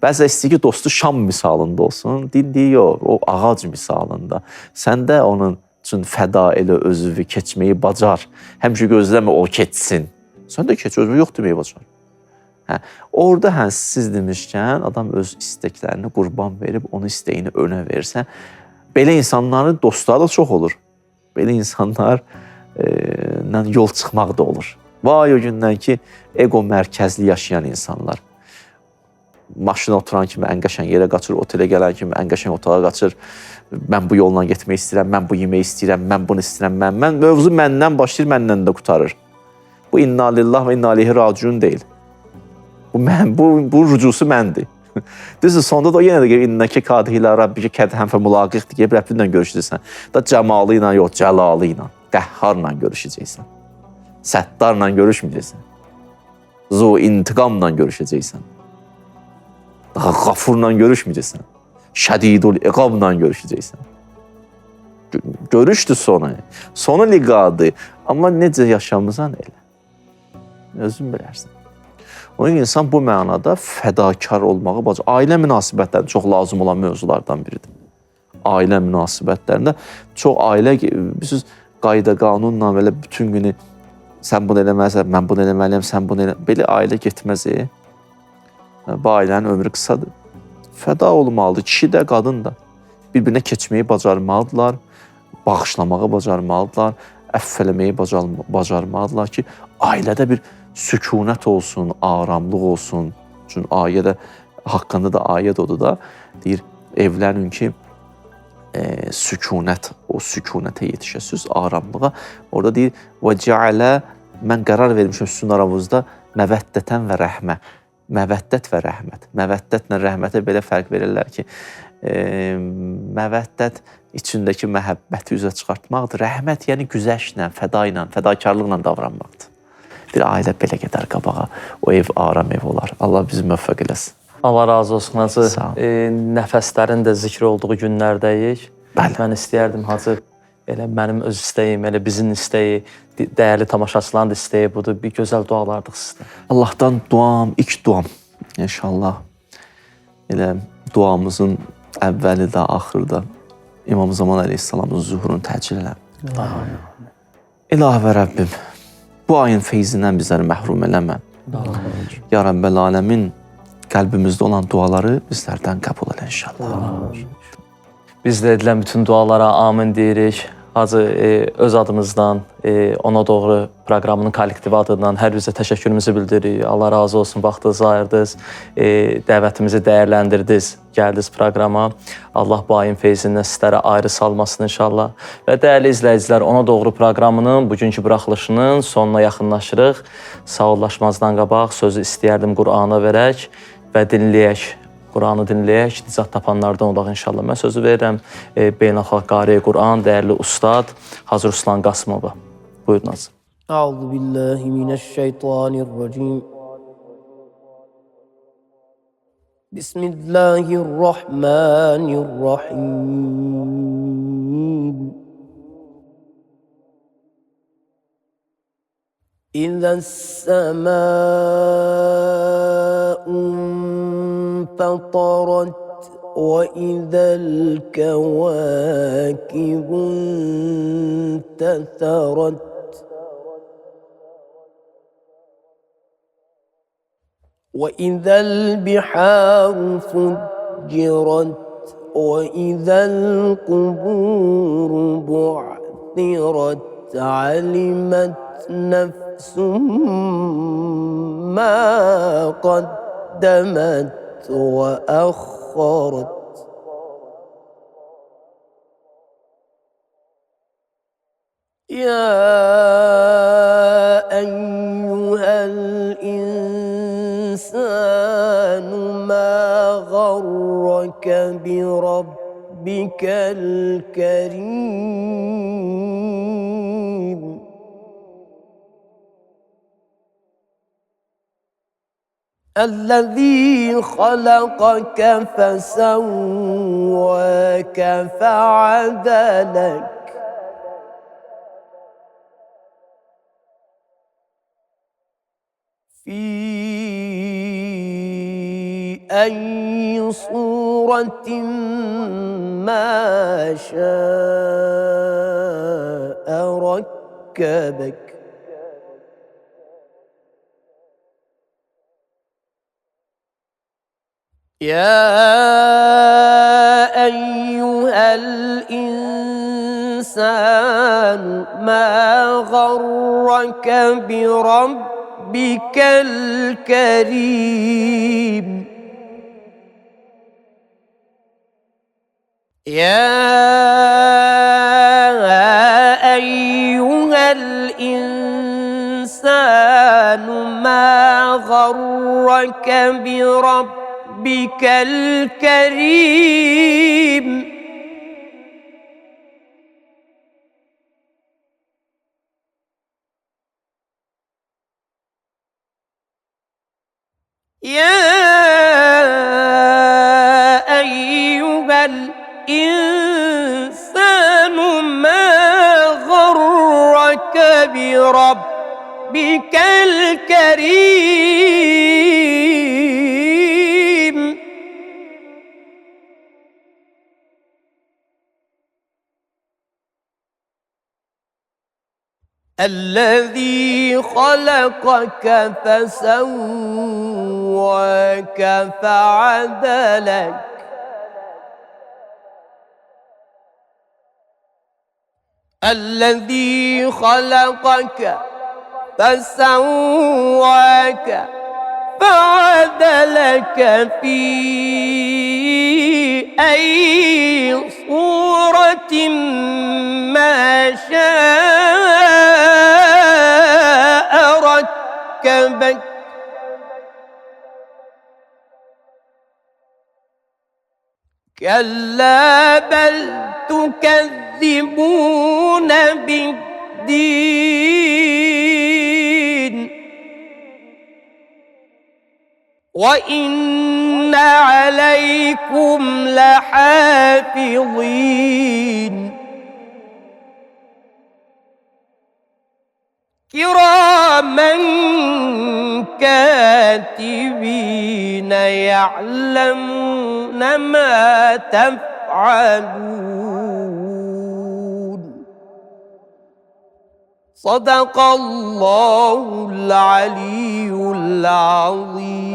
Bəzə istəyir ki, dostu şam misalında olsun, deyir, yox, o ağac misalında. Sən də onun üçün fəda elə özünü keçməyi bacar. Həmişə gözləmə o keçsin. Sən də keç, özünü yox deməyi bacar. Orada siz demişkən, adam öz istəklərini qurban verib, onun istəyini önə versə, belə insanların dostları da çox olur. Belə insanlarla yol çıxmaq da olur. Vay o gündən ki, ego mərkəzli yaşayan insanlar. Maşına oturan kimi ən qəşəng yerə qaçır, otelə gələn kimi ən qəşəng otağa qaçır. Mən bu yolla getmək istəyirəm, mən bu yemək istəyirəm, mən bunu istəyirəm, mən. Mövzu məndən başlayır, məndən də qutarır. Bu inna lillah və inna ileyhi raciun deyil. Bu rücusu məndir. Düzdür, sonda da o yenə də innəkə kadihilə Rabbikə kədhən fə mulaqiqdir deyib Rəbbinlə görüşəcəksən. Da cəmalı ilə yox, cəlalı ilə, qəhharla görüşəcəksən. Səttarla görüşməyəcəksən. Zu intiqamla görüşəcəksən. Daha qafurla görüşməyəcəksən. Şədidul iqabla görüşəcəksən. Görüşdür sonu. Sonu liqadır. Amma necə yaşamısan elə. Özün bilərsən. Onun insan bu mənada fədakar olmağı bacar. Ailə münasibətləri çox lazım olan mövzulardan biridir. Ailə münasibətlərində çox ailə, bilirsiniz, qayda qanunla belə bütün günü sən bunu eləməlisən, mən bunu eləməliyəm, sən bunu eləməliyəm. Belə ailə getməz. Bu ailənin ömrü qısadır. Fəda olmalıdır. Kişi də, qadın da. Bir-birinə keçməyi bacarmalıdırlar, bağışlamağı bacarmalıdırlar, əff eləməyi bacarmalıdırlar ki, ailədə bir sükunət olsun, aramlıq olsun. Çünki ayədə, haqqında da ayət odur da, deyir, evlənin ki, sükunət, o sükunətə yetişəsiz, aramlığa. Orada deyir, və cəalə, mən qərar vermişim sizin aramızda, məvəddətən və rəhmə. Məvəddət və rəhmət. Məvəddətlə rəhmətə belə fərq verirlər ki, məvəddət içindəki məhəbbəti üzə çıxartmaqdır. Rəhmət, yəni güzəşlə, fəda ilə, fədakarlıqla davranmaqdır. Bir ailə belə gedər qabağa, o ev aram ev olar. Allah bizi müvəffəq eləsin. Allah razı olsun, Hacı. Nəfəslərin də zikr olduğu günlərdəyik. Mən istəyərdim, Hacı, elə mənim öz istəyim, elə bizim istəyi, dəyərli tamaşaçıların da istəyi budur. Bir gözəl dualardıq sizdə. Allahdan duam, ilk duam. İnşallah elə duamızın əvvəli də, axırı da İmam Zaman Əleyhisselamın zuhurunu təcil elə. İlahi və Rəbbim, bu ayın feyzindən bizləri məhrum eləmə. Ya Rəbbəl Aləmin, qəlbimizdə olan duaları bizlərdən qəbul elə inşallah. Biz də edilən bütün dualara amin deyirik. Hacı, öz adımızdan, Ona Doğru proqramının kollektivi adından hər bizə təşəkkürümüzü bildiririk. Allah razı olsun, vaxtınızı ayırdınız, dəvətimizi dəyərləndirdiniz, gəldiniz proqrama. Allah bu ayın feyzindən sizlərə ayrı salmasın inşallah. Və dəyərli izləyicilər, Ona Doğru proqramının bugünkü buraxılışının sonuna yaxınlaşırıq. Sağollaşmazdan qabaq sözü istəyərdim Qur'ana verək və dinləyək. Qur'anı dinləyək, nicat tapanlardan olaq inşallah. Mən sözü verirəm Beynəlxalq Qari Qur'an, dəyərli ustad Hacı Ruslan Qasımova. Buyurun Hacı. Əuzu billahi minəşşeytanirracim. Bismillahirrahmanirrahim. İzəs-səmâ'un فطرت وإذا الكواكب انتثرت وإذا البحار فجرت وإذا القبور بعثرت علمت نفس ما قدمت وأخرت يا أيها الإنسان ما غرك بربك الكريم الذي خلقك فسواك فعدلك في أي صورة ما شاء ركبك يا أيها الإنسان ما غرك بربك الكريم يا أيها الإنسان ما غرك بربك الكريم يا أيها الإنسان ما غرك بربك الكريم الذي خلقك فسواك فعدلك الذي خلقك فسواك فعدلك في أي صورة ما شاء ركبك كلا بل تكذبون بالدين وإن عليكم لحافظين كراما كاتبين يعلمون ما تفعلون صدق الله العلي العظيم